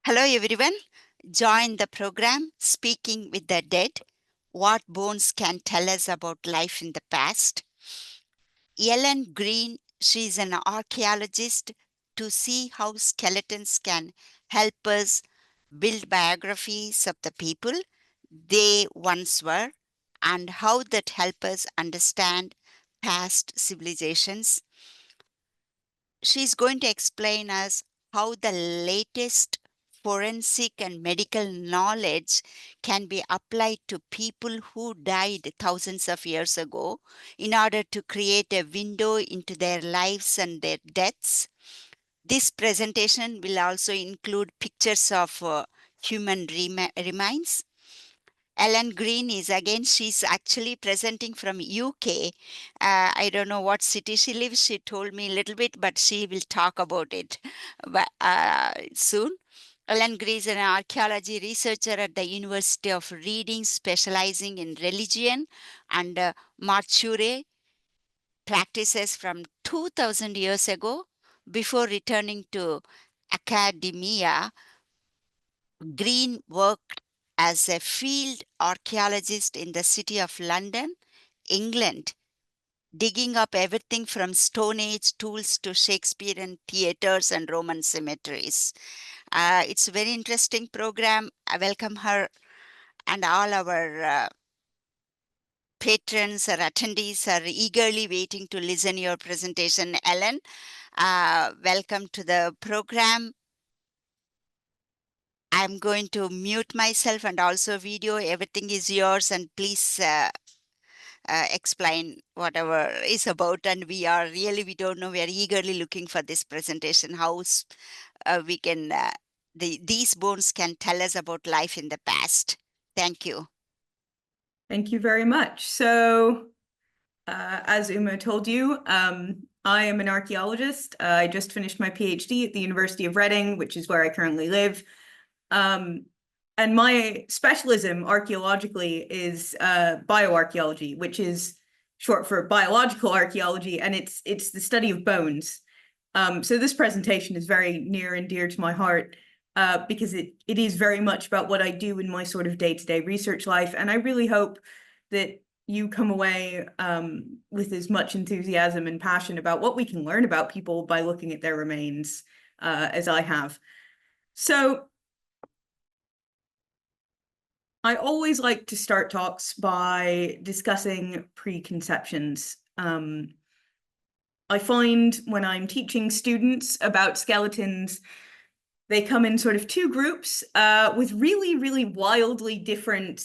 Hello, everyone. Join the program Speaking with the Dead. What bones can tell us about life in the past. Ellen Green, she's an archaeologist to see how skeletons can help us build biographies of the people they once were and how that help us understand past civilizations. She's going to explain us how the latest forensic and medical knowledge can be applied to people who died thousands of years ago in order to create a window into their lives and their deaths. This presentation will also include pictures of human remains. Ellen Green is again, she's actually presenting from UK. I don't know what city she lives. She told me a little bit, but she will talk about it soon. Ellen Green is an archaeology researcher at the University of Reading, specializing in religion and mortuary practices from 2000 years ago. Before returning to academia, Green worked as a field archaeologist in the city of London, England, digging up everything from Stone Age tools to Shakespearian theaters and Roman cemeteries. It's a very interesting program. I welcome her and all our patrons or attendees are eagerly waiting to listen your presentation. Ellen, welcome to the program. I'm going to mute myself and also video. Everything is yours, and please explain whatever is about. And we don't know, we are eagerly looking for this presentation. How we can, these bones can tell us about life in the past. Thank you. Thank you very much. So, as Uma told you, I am an archaeologist. I just finished my PhD at the University of Reading, which is where I currently live. And my specialism archaeologically is bioarchaeology, which is short for biological archaeology, and it's the study of bones. So this presentation is very near and dear to my heart because it is very much about what I do in my sort of day-to-day research life, and I really hope that you come away with as much enthusiasm and passion about what we can learn about people by looking at their remains as I have. So I always like to start talks by discussing preconceptions. I find when I'm teaching students about skeletons, they come in sort of two groups with really, really wildly different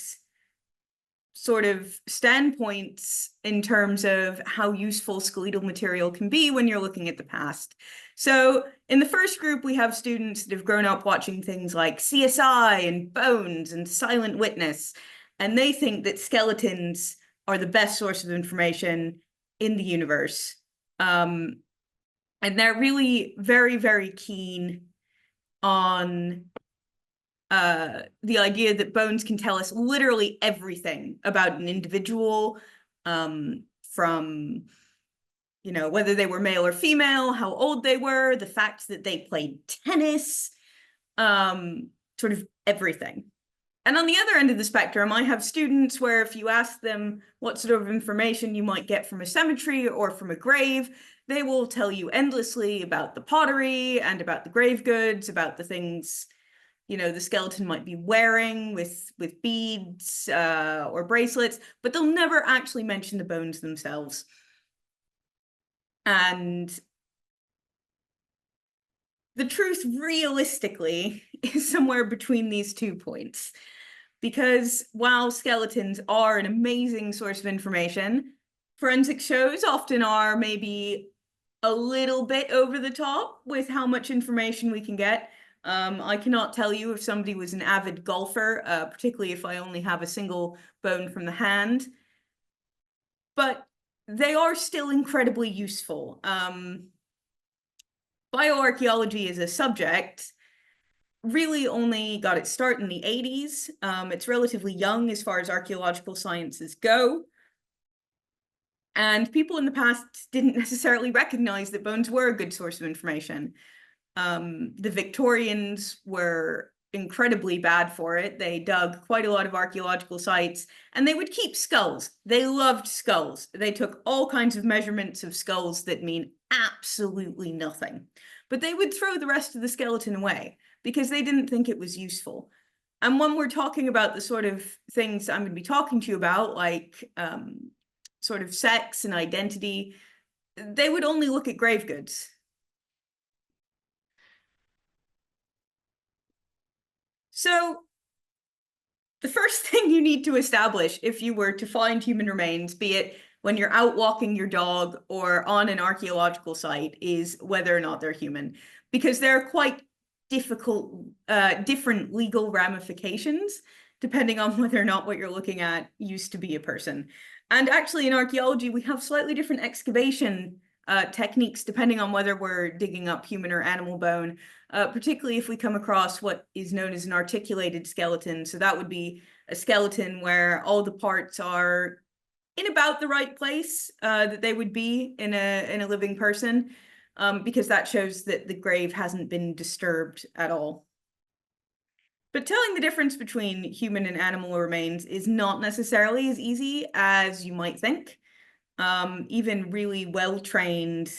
sort of standpoints in terms of how useful skeletal material can be when you're looking at the past. So in the first group, we have students that have grown up watching things like CSI and Bones and Silent Witness, and they think that skeletons are the best source of information in the universe. And they're really very, very keen on the idea that bones can tell us literally everything about an individual, from, you know, whether they were male or female, how old they were, the fact that they played tennis, sort of everything. And on the other end of the spectrum, I have students where if you ask them what sort of information you might get from a cemetery or from a grave, they will tell you endlessly about the pottery and about the grave goods, about the things, you know, the skeleton might be wearing with beads or bracelets, but they'll never actually mention the bones themselves. And the truth realistically is somewhere between these 2 points. Because while skeletons are an amazing source of information, forensic shows often are maybe a little bit over the top with how much information we can get. I cannot tell you if somebody was an avid golfer, particularly if I only have a single bone from the hand, but they are still incredibly useful. Bioarchaeology as a subject really only got its start in the 80s. It's relatively young as far as archaeological sciences go. And people in the past didn't necessarily recognize that bones were a good source of information. The Victorians were incredibly bad for it. They dug quite a lot of archaeological sites, and they would keep skulls. They loved skulls. They took all kinds of measurements of skulls that mean absolutely nothing. But they would throw the rest of the skeleton away because they didn't think it was useful. And when we're talking about the sort of things I'm going to be talking to you about, like sort of sex and identity, they would only look at grave goods. So the first thing you need to establish if you were to find human remains, be it when you're out walking your dog or on an archaeological site, is whether or not they're human, because there are quite difficult, different legal ramifications depending on whether or not what you're looking at used to be a person. And actually in archaeology, we have slightly different excavation techniques depending on whether we're digging up human or animal bone, particularly if we come across what is known as an articulated skeleton. So that would be a skeleton where all the parts are in about the right place that they would be in a living person, because that shows that the grave hasn't been disturbed at all. But telling the difference between human and animal remains is not necessarily as easy as you might think. Even really well-trained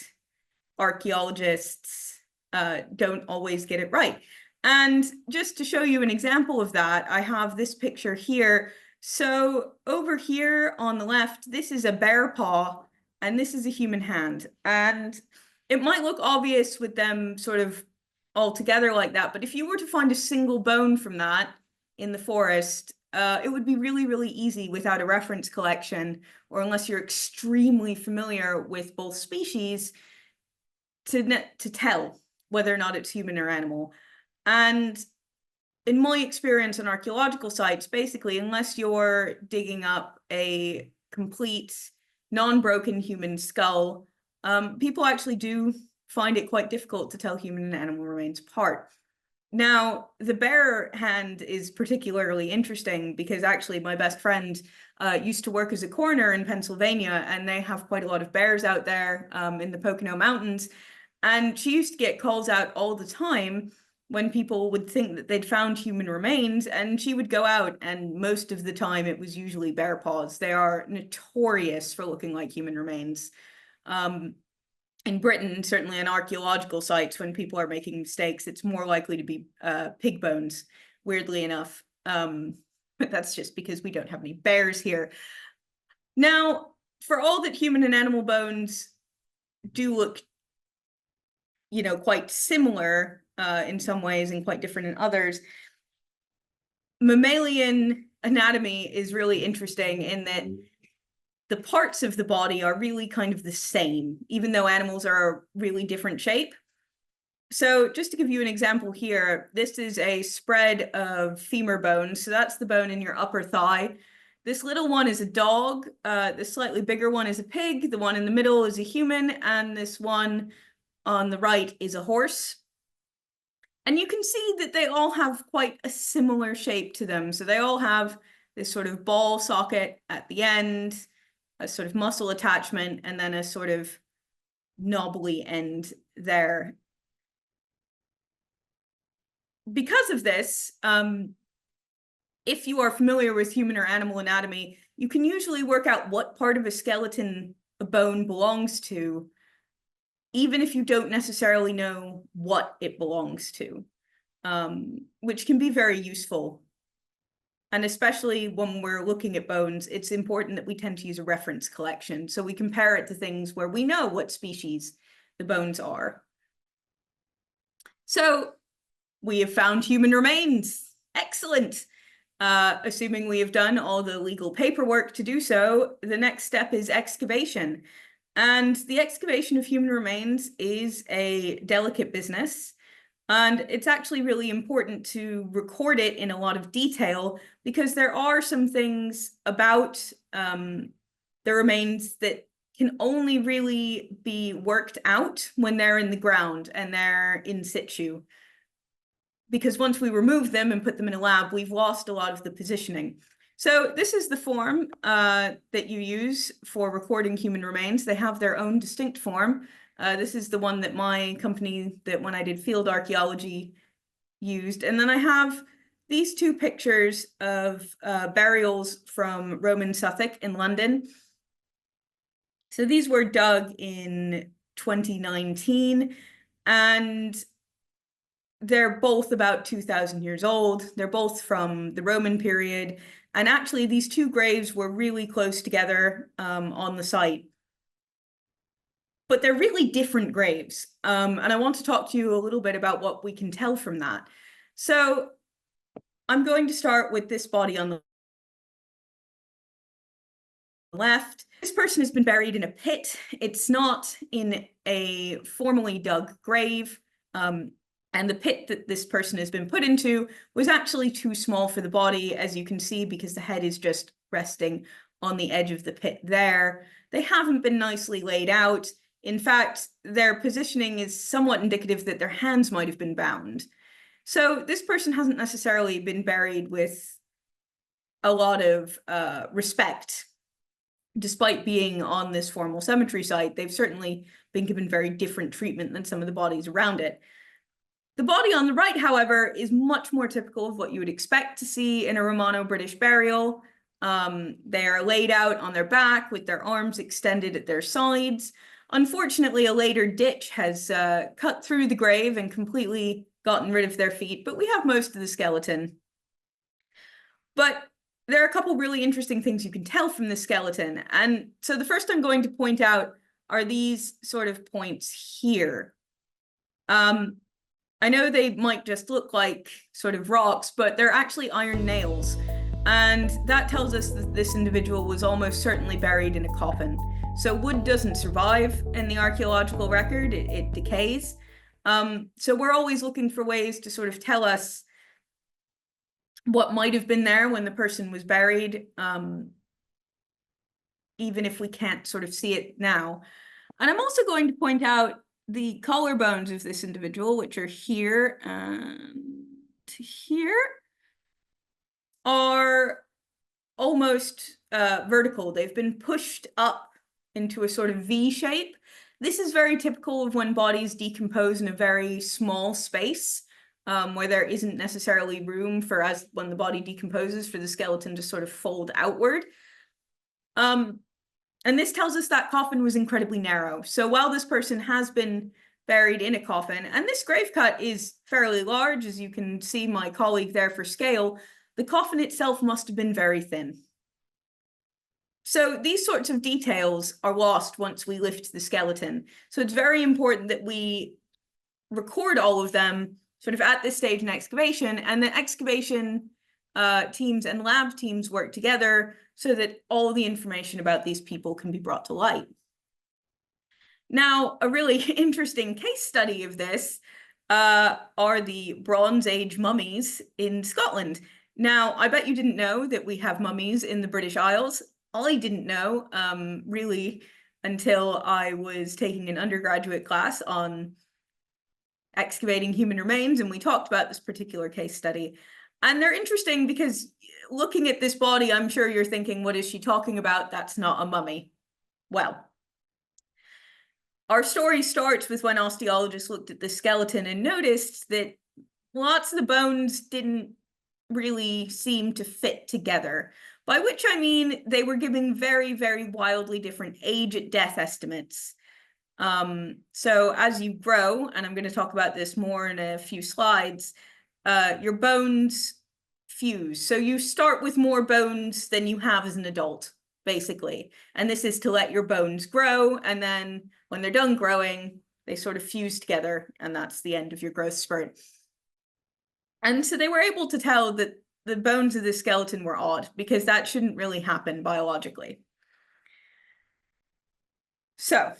archaeologists don't always get it right. And just to show you an example of that, I have this picture here. So over here on the left, this is a bear paw, and this is a human hand. And it might look obvious with them sort of all together like that, but if you were to find a single bone from that in the forest, it would be really, really easy without a reference collection, or unless you're extremely familiar with both species, to tell whether or not it's human or animal. And in my experience on archaeological sites, basically, unless you're digging up a complete non-broken human skull, people actually do find it quite difficult to tell human and animal remains apart. Now, the bear hand is particularly interesting because actually my best friend used to work as a coroner in Pennsylvania, and they have quite a lot of bears out there in the Pocono Mountains. And she used to get calls out all the time when people would think that they'd found human remains, and she would go out, and most of the time it was usually bear paws. They are notorious for looking like human remains. In Britain, certainly on archaeological sites, when people are making mistakes, it's more likely to be pig bones, weirdly enough. But that's just because we don't have any bears here. Now, for all that human and animal bones do look, quite similar in some ways and quite different in others, mammalian anatomy is really interesting in that the parts of the body are really kind of the same, even though animals are a really different shape. So just to give you an example here, this is a spread of femur bones. So that's the bone in your upper thigh. This little one is a dog. The slightly bigger one is a pig. The one in the middle is a human. And this one on the right is a horse. And you can see that they all have quite a similar shape to them. So they all have this sort of ball socket at the end, a sort of muscle attachment, and then a sort of knobbly end there. Because of this, if you are familiar with human or animal anatomy, you can usually work out what part of a skeleton a bone belongs to, even if you don't necessarily know what it belongs to, which can be very useful. And especially when we're looking at bones, it's important that we tend to use a reference collection. So we compare it to things where we know what species the bones are. So we have found human remains. Excellent. Assuming we have done all the legal paperwork to do so, the next step is excavation. And the excavation of human remains is a delicate business. And it's actually really important to record it in a lot of detail, because there are some things about the remains that can only really be worked out when they're in the ground and they're in situ. Because once we remove them and put them in a lab, we've lost a lot of the positioning. So this is the form that you use for recording human remains. They have their own distinct form. This is the one that my company, that when I did field archaeology, used. And then I have these two pictures of burials from Roman Suffolk in London. So these were dug in 2019, and they're both about 2,000 years old. They're both from the Roman period. And actually, these two graves were really close together on the site. But they're really different graves. And I want to talk to you a little bit about what we can tell from that. So I'm going to start with this body on the left. This person has been buried in a pit. It's not in a formally dug grave. And the pit that this person has been put into was actually too small for the body, as you can see, because the head is just resting on the edge of the pit there. They haven't been nicely laid out. In fact, their positioning is somewhat indicative that their hands might have been bound. So this person hasn't necessarily been buried with a lot of respect. Despite being on this formal cemetery site, they've certainly been given very different treatment than some of the bodies around it. The body on the right, however, is much more typical of what you would expect to see in a Romano-British burial. They are laid out on their back with their arms extended at their sides. Unfortunately, a later ditch has cut through the grave and completely gotten rid of their feet, but we have most of the skeleton. But there are a couple really interesting things you can tell from the skeleton. And so the first I'm going to point out are these sort of points here. I know they might just look like sort of rocks, but they're actually iron nails. And that tells us that this individual was almost certainly buried in a coffin. So wood doesn't survive in the archaeological record, it decays. So we're always looking for ways to sort of tell us what might have been there when the person was buried, even if we can't sort of see it now. And I'm also going to point out the collarbones of this individual, which are here and here, are almost vertical. They've been pushed up into a sort of V shape. This is very typical of when bodies decompose in a very small space, where there isn't necessarily room for, as when the body decomposes, for the skeleton to sort of fold outward. And this tells us that coffin was incredibly narrow. So while this person has been buried in a coffin, and this grave cut is fairly large, as you can see my colleague there for scale, the coffin itself must have been very thin. So these sorts of details are lost once we lift the skeleton. So it's very important that we record all of them sort of at this stage in excavation, and that excavation teams and lab teams work together so that all the information about these people can be brought to light. Now, a really interesting case study of this are the Bronze Age mummies in Scotland. Now, I bet you didn't know that we have mummies in the British Isles. I didn't know, really, until I was taking an undergraduate class on excavating human remains, and we talked about this particular case study. And they're interesting because looking at this body, I'm sure you're thinking, what is she talking about? That's not a mummy. Well, our story starts with when osteologists looked at the skeleton and noticed that lots of the bones didn't really seem to fit together, by which I mean they were giving very, very wildly different age at death estimates. So as you grow, and I'm going to talk about this more in a few slides, your bones fuse. So you start with more bones than you have as an adult, basically. And this is to let your bones grow. And then when they're done growing, they sort of fuse together. And that's the end of your growth spurt. And so they were able to tell that the bones of the skeleton were odd, because that shouldn't really happen biologically. So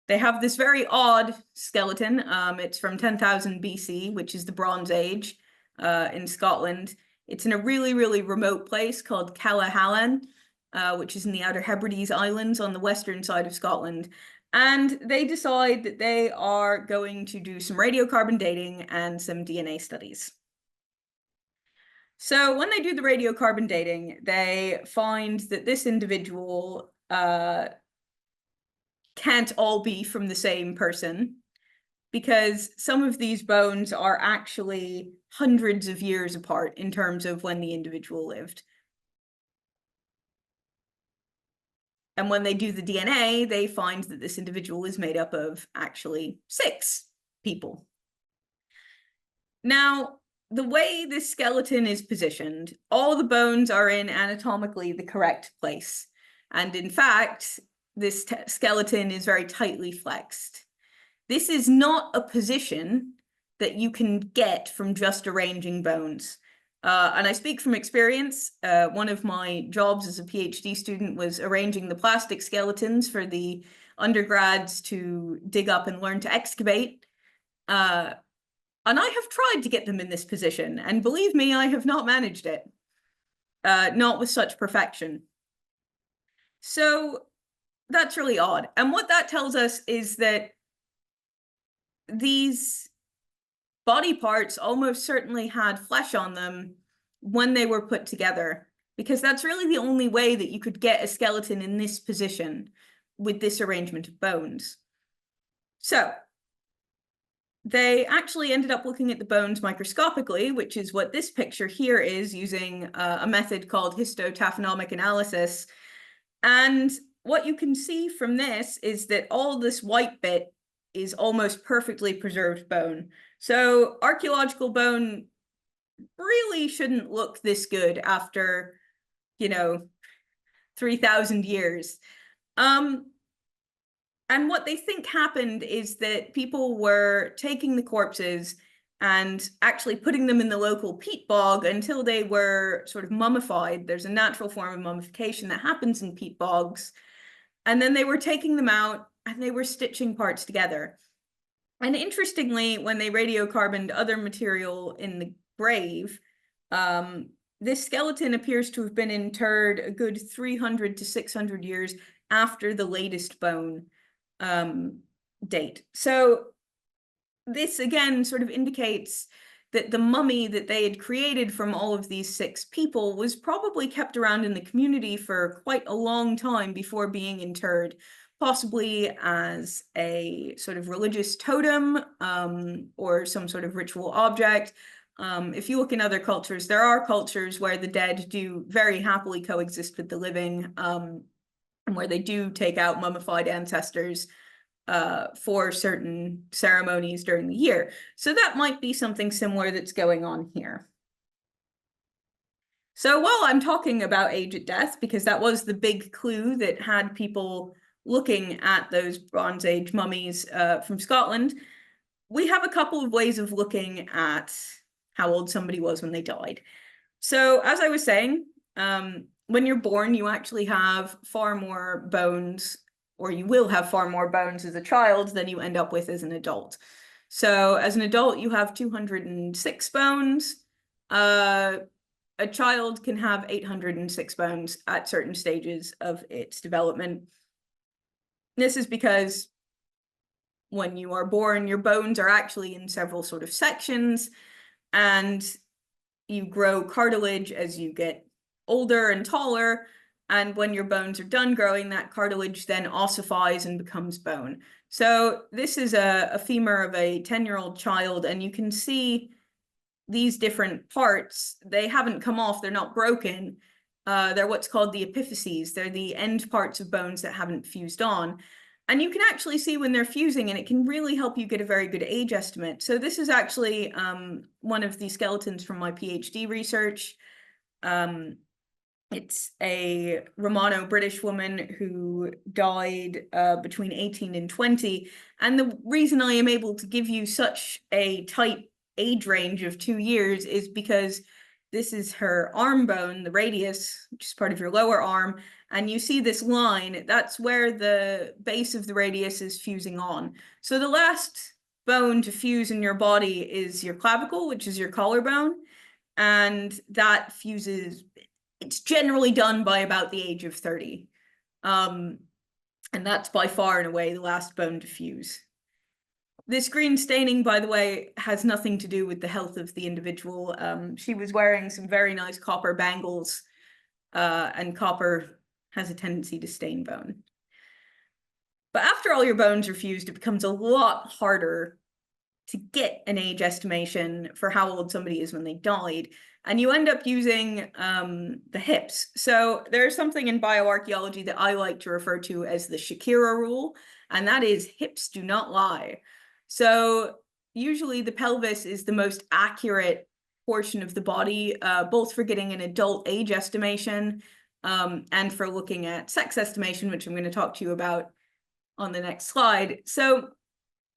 they have this very odd skeleton. It's from 10,000 BC, which is the Bronze Age in Scotland. It's in a really, really remote place called Callahallan, which is in the Outer Hebrides Islands on the western side of Scotland. And they decide that they are going to do some radiocarbon dating and some DNA studies. So when they do the radiocarbon dating, they find that this individual can't all be from the same person. because some of these bones are actually hundreds of years apart in terms of when the individual lived. And when they do the DNA, they find that this individual is made up of actually 6 people. Now, the way this skeleton is positioned, all the bones are in anatomically the correct place. And in fact, this skeleton is very tightly flexed. This is not a position that you can get from just arranging bones. And I speak from experience. One of my jobs as a PhD student was arranging the plastic skeletons for the undergrads to dig up and learn to excavate. And I have tried to get them in this position, and believe me, I have not managed it. Not with such perfection. So that's really odd. And what that tells us is that these body parts almost certainly had flesh on them when they were put together, because that's really the only way that you could get a skeleton in this position with this arrangement of bones. So they actually ended up looking at the bones microscopically, which is what this picture here is, using a method called histotaphonomic analysis. And what you can see from this is that all this white bit is almost perfectly preserved bone. So archaeological bone really shouldn't look this good after, 3,000 years. And what they think happened is that people were taking the corpses and actually putting them in the local peat bog until they were sort of mummified. There's a natural form of mummification that happens in peat bogs. And then they were taking them out and they were stitching parts together. And interestingly, when they radiocarboned other material in the grave, this skeleton appears to have been interred a good 300 to 600 years after the latest bone date. So this again sort of indicates that the mummy that they had created from all of these 6 people was probably kept around in the community for quite a long time before being interred, possibly as a sort of religious totem or some sort of ritual object. If you look in other cultures, there are cultures where the dead do very happily coexist with the living, and where they do take out mummified ancestors for certain ceremonies during the year. So that might be something similar that's going on here. So while I'm talking about age at death, because that was the big clue that had people looking at those Bronze Age mummies from Scotland, we have a couple of ways of looking at how old somebody was when they died. So as I was saying, when you're born, you actually have far more bones, or you will have far more bones as a child than you end up with as an adult. So as an adult, you have 206 bones. A child can have 806 bones at certain stages of its development. This is because when you are born, your bones are actually in several sort of sections, and you grow cartilage as you get older and taller. And when your bones are done growing, that cartilage then ossifies and becomes bone. So this is a femur of a 10-year-old child, and you can see these different parts. They haven't come off, they're not broken. They're what's called the epiphyses. They're the end parts of bones that haven't fused on. And you can actually see when they're fusing, and it can really help you get a very good age estimate. So this is actually one of the skeletons from my PhD research. It's a Romano-British woman who died between 18 and 20. And the reason I am able to give you such a tight age range of 2 years is because this is her arm bone, the radius, which is part of your lower arm. And you see this line, that's where the base of the radius is fusing on. So the last bone to fuse in your body is your clavicle, which is your collarbone. And that fuses, it's generally done by about the age of 30. And that's by far and away the last bone to fuse. This green staining, by the way, has nothing to do with the health of the individual. She was wearing some very nice copper bangles, and copper has a tendency to stain bone. But after all your bones are fused, it becomes a lot harder to get an age estimation for how old somebody is when they died. And you end up using the hips. So there's something in bioarchaeology that I like to refer to as the Shakespearian rule, and that is hips do not lie. So usually the pelvis is the most accurate portion of the body, both for getting an adult age estimation and for looking at sex estimation, which I'm going to talk to you about on the next slide. So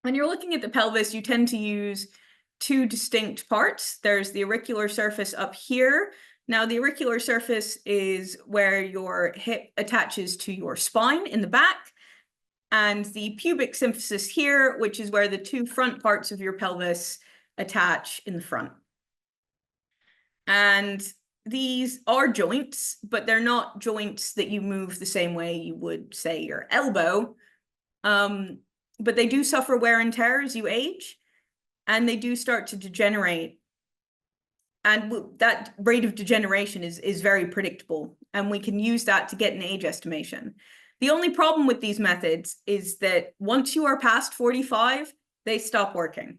when you're looking at the pelvis, you tend to use two distinct parts. There's the auricular surface up here. Now, the auricular surface is where your hip attaches to your spine in the back, and the pubic symphysis here, which is where the two front parts of your pelvis attach in the front. And these are joints, but they're not joints that you move the same way you would, say, your elbow. But they do suffer wear and tear as you age, and they do start to degenerate. And that rate of degeneration is very predictable, and we can use that to get an age estimation. The only problem with these methods is that once you are past 45, they stop working.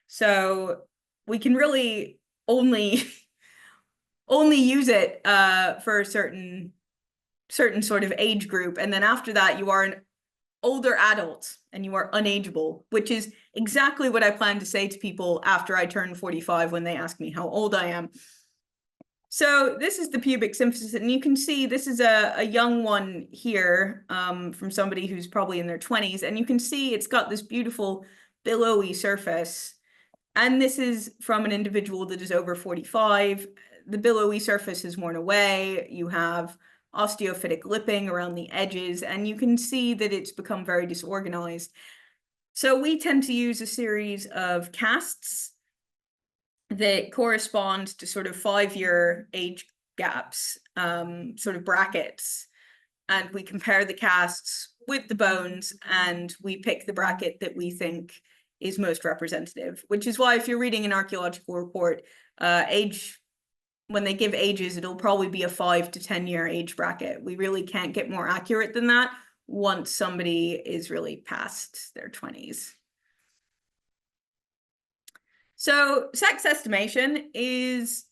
So we can really only use it for a certain sort of age group, and then after that you are an older adult and you are unageable, which is exactly what I plan to say to people after I turn 45 when they ask me how old I am. So this is the pubic symphysis, and you can see this is a young one here from somebody who's probably in their 20s, and you can see it's got this beautiful billowy surface. And this is from an individual that is over 45. The billowy surface is worn away. You have osteophytic lipping around the edges, and you can see that it's become very disorganized. So we tend to use a series of casts that correspond to sort of 5-year age gaps, sort of brackets, and we compare the casts with the bones, and we pick the bracket that we think is most representative, which is why if you're reading an archaeological report, when they give ages, it'll probably be a 5 to 10 year age bracket. We really can't get more accurate than that once somebody is really past their 20s. So sex estimation is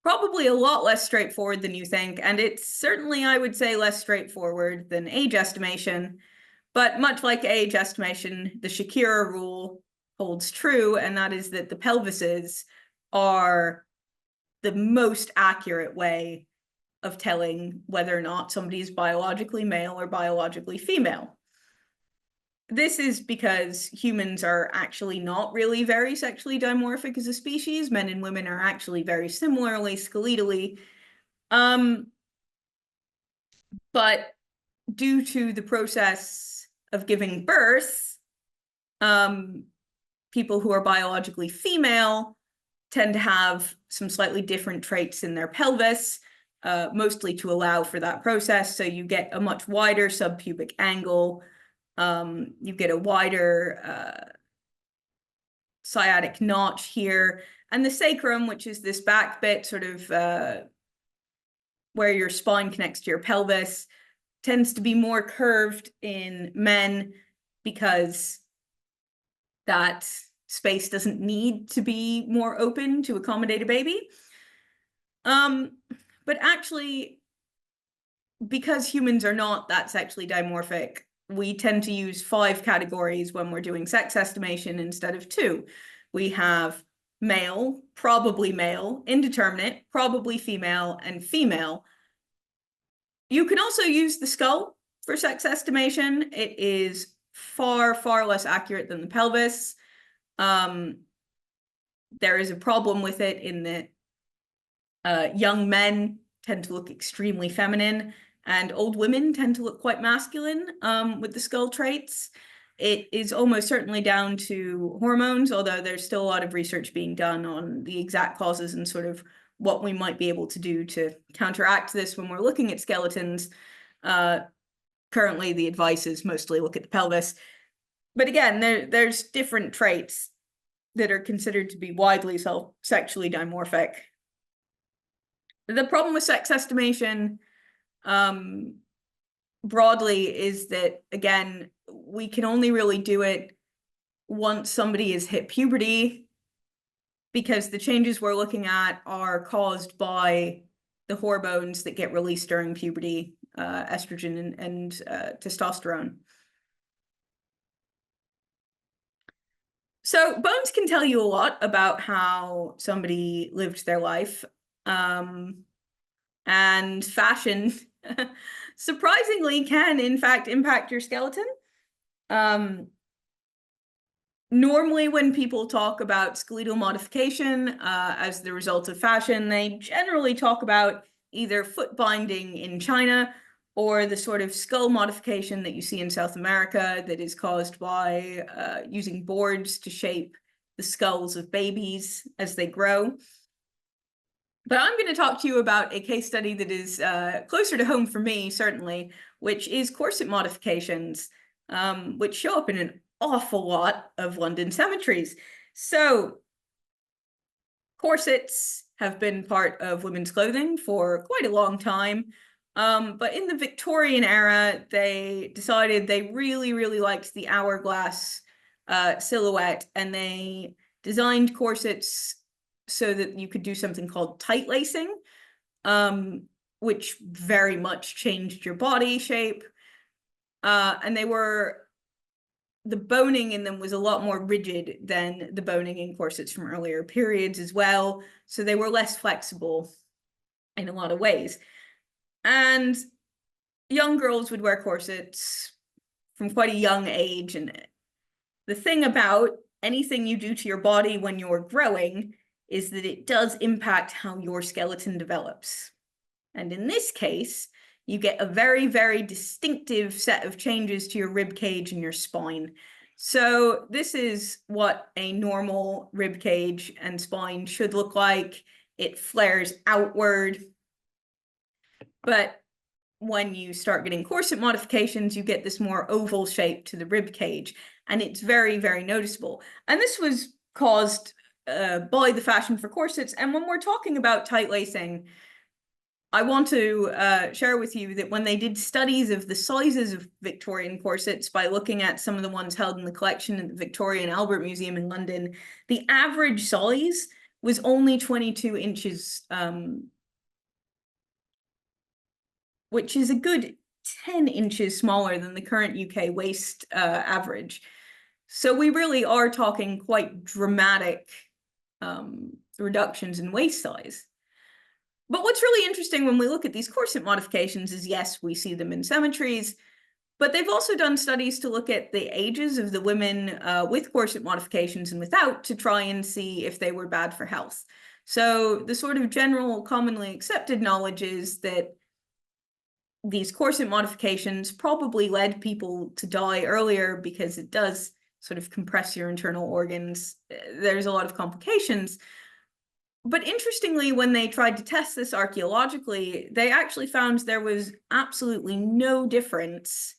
probably a lot less straightforward than you think, and it's certainly, I would say, less straightforward than age estimation. But much like age estimation, the Shakespearian rule holds true, and that is that the pelvises are the most accurate way of telling whether or not somebody is biologically male or biologically female. This is because humans are actually not really very sexually dimorphic as a species. Men and women are actually very similarly skeletally. But due to the process of giving birth, people who are biologically female tend to have some slightly different traits in their pelvis, mostly to allow for that process. So you get a much wider subpubic angle, you get a wider sciatic notch here, and the sacrum, which is this back bit sort of where your spine connects to your pelvis, tends to be more curved in men because that space doesn't need to be more open to accommodate a baby. But actually, because humans are not that sexually dimorphic, we tend to use 5 categories when we're doing sex estimation instead of 2. We have male, probably male, indeterminate, probably female, and female. You can also use the skull for sex estimation. It is far, far less accurate than the pelvis. There is a problem with it in that young men tend to look extremely feminine, and old women tend to look quite masculine with the skull traits. It is almost certainly down to hormones, although there's still a lot of research being done on the exact causes and sort of what we might be able to do to counteract this when we're looking at skeletons. Currently, the advice is mostly look at the pelvis. But again, there's different traits that are considered to be widely sexually dimorphic. The problem with sex estimation broadly is that, again, we can only really do it once somebody has hit puberty, because the changes we're looking at are caused by the hormones that get released during puberty, estrogen and testosterone. So bones can tell you a lot about how somebody lived their life. And fashion, surprisingly, can in fact impact your skeleton. Normally, when people talk about skeletal modification as the result of fashion, they generally talk about either foot binding in China or the sort of skull modification that you see in South America that is caused by using boards to shape the skulls of babies as they grow. But I'm going to talk to you about a case study that is closer to home for me, certainly, which is corset modifications, which show up in an awful lot of London cemeteries. So corsets have been part of women's clothing for quite a long time. But in the Victorian era, they decided they really, really liked the hourglass silhouette, and they designed corsets so that you could do something called tight lacing, which very much changed your body shape. And the boning in them was a lot more rigid than the boning in corsets from earlier periods as well. So they were less flexible in a lot of ways. And young girls would wear corsets from quite a young age. And the thing about anything you do to your body when you're growing is that it does impact how your skeleton develops. And in this case, you get a very, very distinctive set of changes to your rib cage and your spine. So this is what a normal rib cage and spine should look like. It flares outward. But when you start getting corset modifications, you get this more oval shape to the rib cage, and it's very, very noticeable. And this was caused by the fashion for corsets. And when we're talking about tight lacing, I want to share with you that when they did studies of the sizes of Victorian corsets by looking at some of the ones held in the collection at the Victoria and Albert Museum in London, the average size was only 22 inches, which is a good 10 inches smaller than the current UK waist average. So we really are talking quite dramatic reductions in waist size. But what's really interesting when we look at these corset modifications is, yes, we see them in cemeteries, but they've also done studies to look at the ages of the women with corset modifications and without, to try and see if they were bad for health. So the sort of general commonly accepted knowledge is that these corset modifications probably led people to die earlier because it does sort of compress your internal organs. There's a lot of complications. But interestingly, when they tried to test this archaeologically, they actually found there was absolutely no difference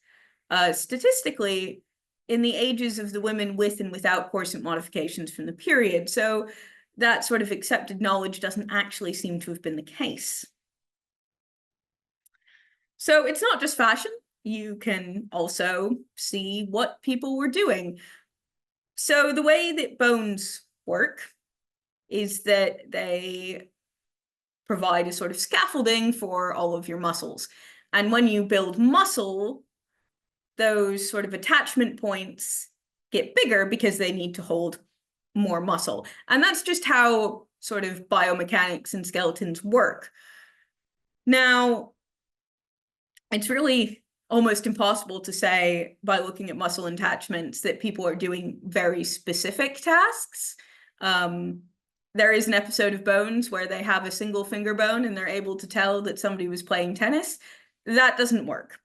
statistically in the ages of the women with and without corset modifications from the period. So that sort of accepted knowledge doesn't actually seem to have been the case. So it's not just fashion. You can also see what people were doing. So the way that bones work is that they provide a sort of scaffolding for all of your muscles. And when you build muscle, those sort of attachment points get bigger because they need to hold more muscle. And that's just how sort of biomechanics and skeletons work. Now, it's really almost impossible to say by looking at muscle attachments that people are doing very specific tasks. There is an episode of Bones where they have a single finger bone and they're able to tell that somebody was playing tennis. That doesn't work.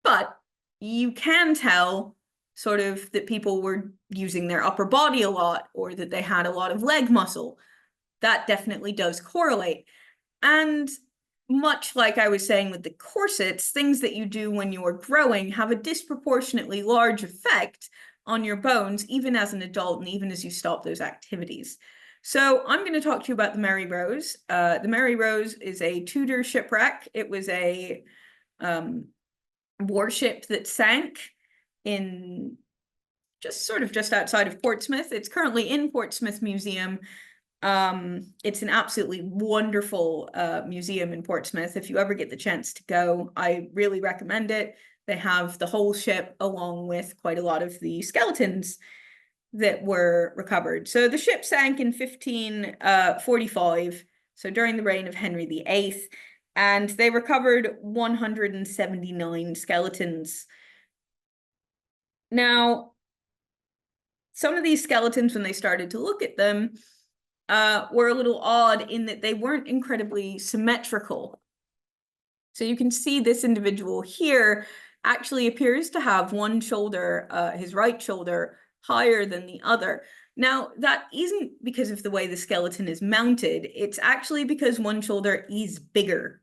But you can tell sort of that people were using their upper body a lot, or that they had a lot of leg muscle. That definitely does correlate. And much like I was saying with the corsets, things that you do when you're growing have a disproportionately large effect on your bones, even as an adult and even as you stop those activities. So I'm going to talk to you about the Mary Rose. The Mary Rose is a Tudor shipwreck. It was a warship that sank in just outside of Portsmouth. It's currently in Portsmouth Museum. It's an absolutely wonderful museum in Portsmouth. If you ever get the chance to go, I really recommend it. They have the whole ship along with quite a lot of the skeletons that were recovered. So the ship sank in 1545, so during the reign of Henry VIII, and they recovered 179 skeletons. Now, some of these skeletons, when they started to look at them, were a little odd in that they weren't incredibly symmetrical. So you can see this individual here actually appears to have one shoulder, his right shoulder, higher than the other. Now, that isn't because of the way the skeleton is mounted. It's actually because one shoulder is bigger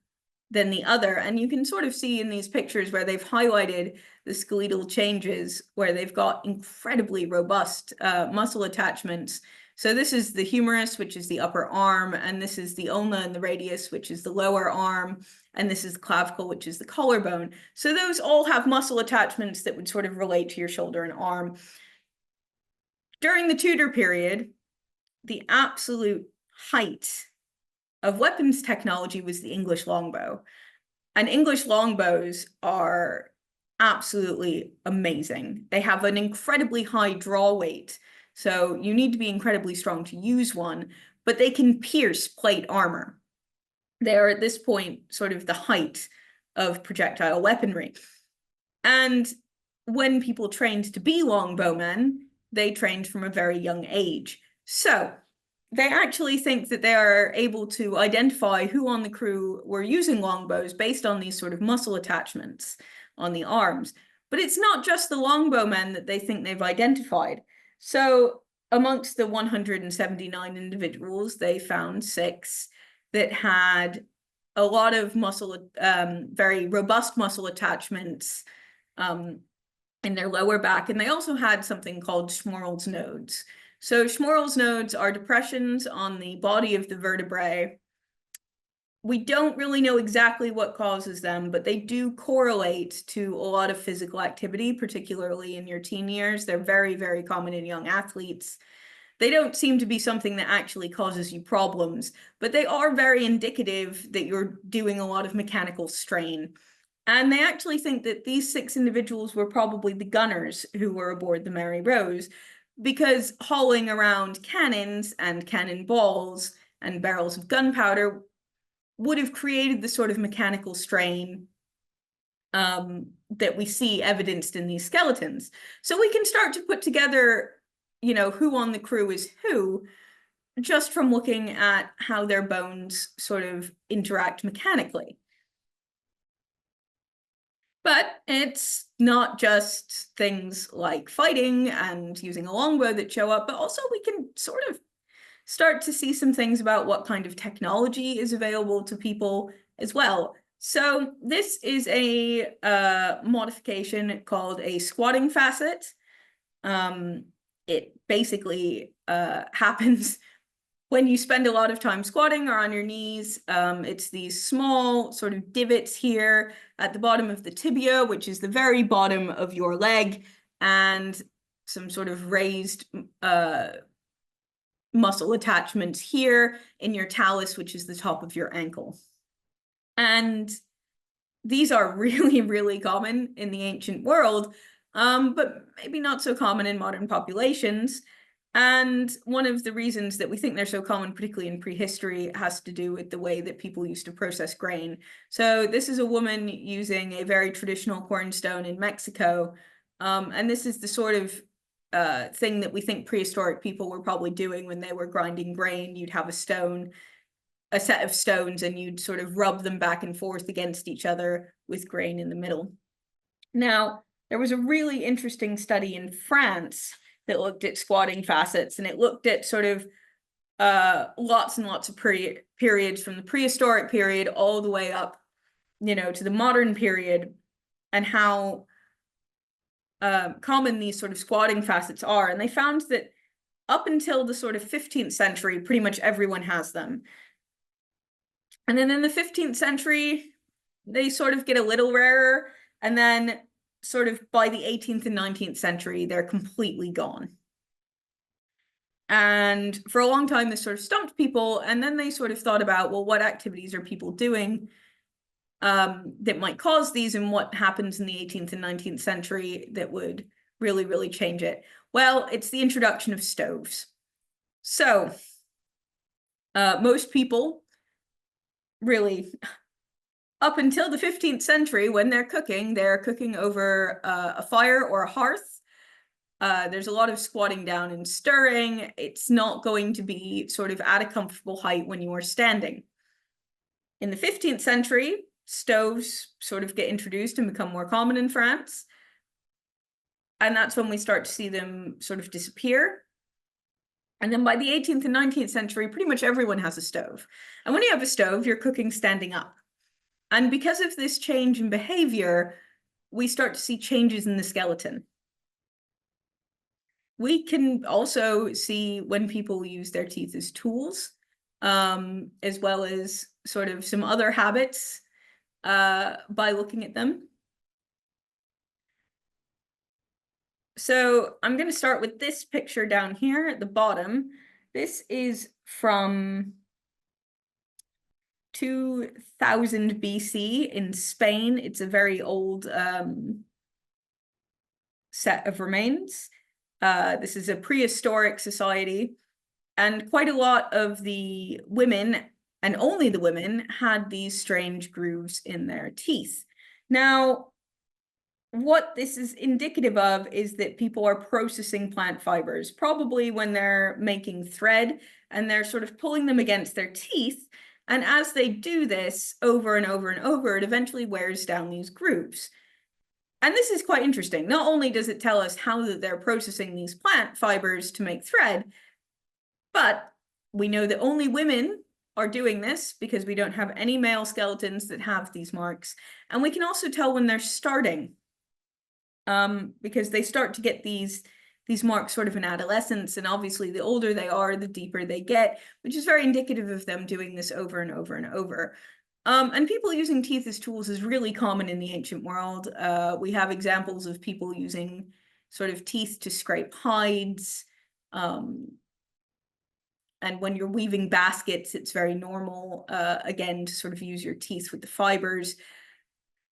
than the other. And you can sort of see in these pictures where they've highlighted the skeletal changes, where they've got incredibly robust muscle attachments. So this is the humerus, which is the upper arm, and this is the ulna and the radius, which is the lower arm, and this is the clavicle, which is the collarbone. So those all have muscle attachments that would sort of relate to your shoulder and arm. During the Tudor period, the absolute height of weapons technology was the English longbow. And English longbows are absolutely amazing. They have an incredibly high draw weight, so you need to be incredibly strong to use one, but they can pierce plate armor. They are at this point sort of the height of projectile weaponry. And when people trained to be longbowmen, they trained from a very young age. So they actually think that they are able to identify who on the crew were using longbows based on these sort of muscle attachments on the arms. But it's not just the longbowmen that they think they've identified. So amongst the 179 individuals, they found 6 that had a lot of muscle, very robust muscle attachments in their lower back. And they also had something called Schmorl's nodes. So Schmorl's nodes are depressions on the body of the vertebrae. We don't really know exactly what causes them, but they do correlate to a lot of physical activity, particularly in your teen years. They're very, very common in young athletes. They don't seem to be something that actually causes you problems, but they are very indicative that you're doing a lot of mechanical strain. And they actually think that these 6 individuals were probably the gunners who were aboard the Mary Rose, because hauling around cannons and cannonballs and barrels of gunpowder would have created the sort of mechanical strain that we see evidenced in these skeletons. So we can start to put together, you know, who on the crew is who, just from looking at how their bones sort of interact mechanically. But it's not just things like fighting and using a longbow that show up, but also we can sort of start to see some things about what kind of technology is available to people as well. So this is a modification called a squatting facet. It basically happens when you spend a lot of time squatting or on your knees. It's these small sort of divots here at the bottom of the tibia, which is the very bottom of your leg, and some sort of raised muscle attachments here in your talus, which is the top of your ankle. And these are really, really common in the ancient world, but maybe not so common in modern populations. And one of the reasons that we think they're so common, particularly in prehistory, has to do with the way that people used to process grain. So this is a woman using a very traditional cornstone in Mexico. And this is the sort of thing that we think prehistoric people were probably doing when they were grinding grain. You'd have a stone, a set of stones, and you'd sort of rub them back and forth against each other with grain in the middle. Now, there was a really interesting study in France that looked at squatting facets, and it looked at sort of lots and lots of periods from the prehistoric period all the way up, you know, to the modern period, and how common these sort of squatting facets are. And they found that up until the sort of 15th century, pretty much everyone has them. And then in the 15th century, they sort of get a little rarer. And then sort of by the 18th and 19th century, they're completely gone. And for a long time, this sort of stumped people. And then they sort of thought about, well, what activities are people doing that might cause these, and what happens in the 18th and 19th century that would really, really change it? Well, it's the introduction of stoves. So most people really, up until the 15th century, when they're cooking over a fire or a hearth. There's a lot of squatting down and stirring. It's not going to be sort of at a comfortable height when you are standing. In the 15th century, stoves sort of get introduced and become more common in France. And that's when we start to see them sort of disappear. And then by the 18th and 19th century, pretty much everyone has a stove. And when you have a stove, you're cooking standing up. And because of this change in behavior, we start to see changes in the skeleton. We can also see when people use their teeth as tools, as well as sort of some other habits by looking at them. So I'm going to start with this picture down here at the bottom. This is from 2000 BC in Spain. It's a very old set of remains. This is a prehistoric society, and quite a lot of the women, and only the women, had these strange grooves in their teeth. Now, what this is indicative of is that people are processing plant fibers, probably when they're making thread, and they're sort of pulling them against their teeth. And as they do this over and over and over, it eventually wears down these grooves. And this is quite interesting. Not only does it tell us how that they're processing these plant fibers to make thread, but we know that only women are doing this because we don't have any male skeletons that have these marks. And we can also tell when they're starting, because they start to get these marks sort of in adolescence. And obviously the older they are, the deeper they get, which is very indicative of them doing this over and over and over. And people using teeth as tools is really common in the ancient world. We have examples of people using sort of teeth to scrape hides. And when you're weaving baskets, it's very normal, again, to sort of use your teeth with the fibers.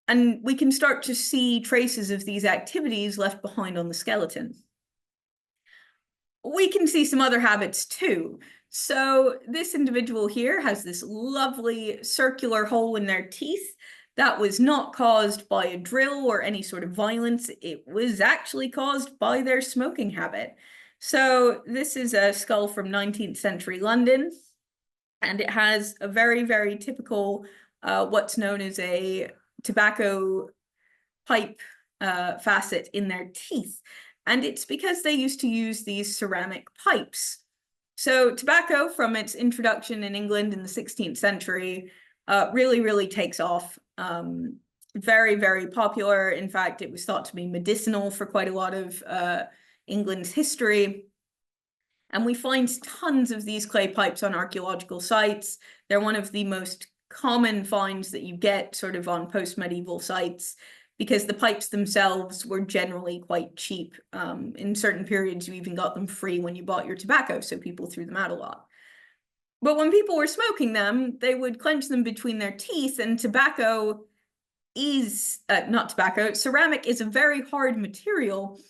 And we can start to see traces of these activities left behind on the skeleton. We can see some other habits too. So this individual here has this lovely circular hole in their teeth that was not caused by a drill or any sort of violence. It was actually caused by their smoking habit. So this is a skull from 19th century London, and it has a very, very typical, what's known as a tobacco pipe facet in their teeth. And it's because they used to use these ceramic pipes. So tobacco, from its introduction in England in the 16th century, really, really takes off. Very, very popular. In fact, it was thought to be medicinal for quite a lot of England's history. And we find tons of these clay pipes on archaeological sites. They're one of the most common finds that you get sort of on post-medieval sites, because the pipes themselves were generally quite cheap. In certain periods, you even got them free when you bought your tobacco, so people threw them out a lot. But when people were smoking them, they would clench them between their teeth, and tobacco is, not tobacco, ceramic is a very hard material,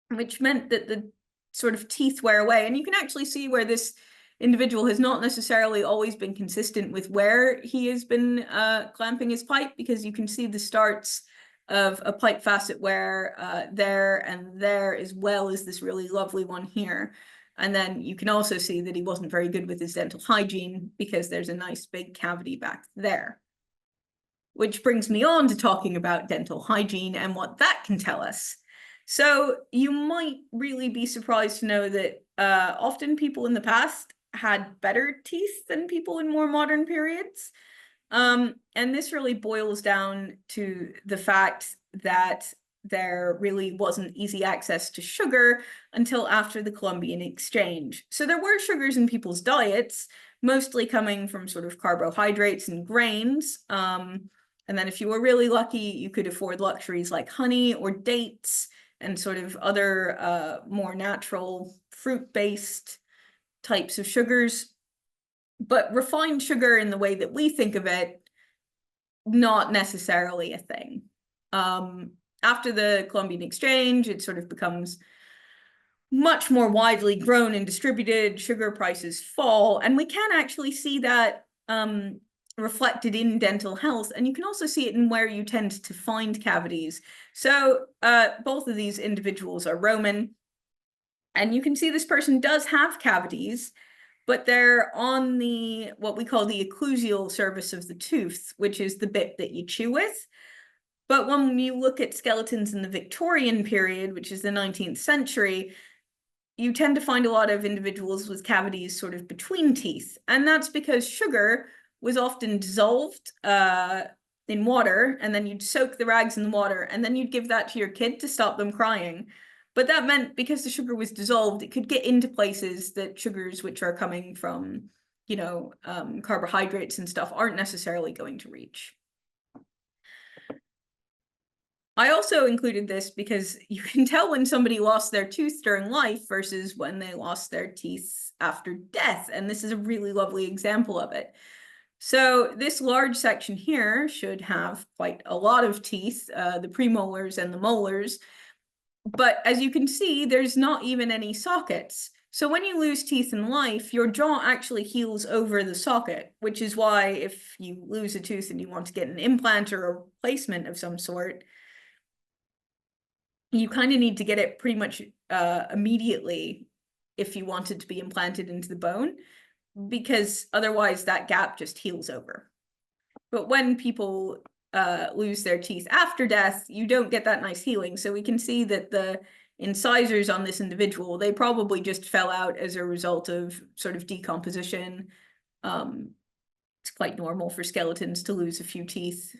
which meant that the sort of teeth wear away. And you can actually see where this individual has not necessarily always been consistent with where he has been clamping his pipe, because you can see the starts of a pipe facet wear there and there, as well as this really lovely one here. And then you can also see that he wasn't very good with his dental hygiene, because there's a nice big cavity back there. Which brings me on to talking about dental hygiene and what that can tell us. So you might really be surprised to know that often people in the past had better teeth than people in more modern periods. And this really boils down to the fact that there really wasn't easy access to sugar until after the Columbian Exchange. So there were sugars in people's diets, mostly coming from sort of carbohydrates and grains, And then if you were really lucky, you could afford luxuries like honey or dates and sort of other more natural fruit-based types of sugars. But refined sugar in the way that we think of it, not necessarily a thing. After the Columbian Exchange, it sort of becomes much more widely grown and distributed, sugar prices fall, and we can actually see that reflected in dental health, and you can also see it in where you tend to find cavities. So both of these individuals are Roman, and you can see this person does have cavities, but they're on the what we call the occlusal surface of the tooth, which is the bit that you chew with. But when you look at skeletons in the Victorian period, which is the 19th century, you tend to find a lot of individuals with cavities sort of between teeth. And that's because sugar was often dissolved in water, and then you'd soak the rags in the water, and then you'd give that to your kid to stop them crying. But that meant because the sugar was dissolved, it could get into places that sugars which are coming from, carbohydrates and stuff aren't necessarily going to reach. I also included this because you can tell when somebody lost their tooth during life versus when they lost their teeth after death. And this is a really lovely example of it. So this large section here should have quite a lot of teeth, the premolars and the molars. But as you can see, there's not even any sockets. So when you lose teeth in life, your jaw actually heals over the socket, which is why if you lose a tooth and you want to get an implant or a replacement of some sort, you kind of need to get it pretty much immediately if you want it to be implanted into the bone, because otherwise that gap just heals over. But when people lose their teeth after death, you don't get that nice healing. So we can see that the incisors on this individual, they probably just fell out as a result of sort of decomposition. It's quite normal for skeletons to lose a few teeth.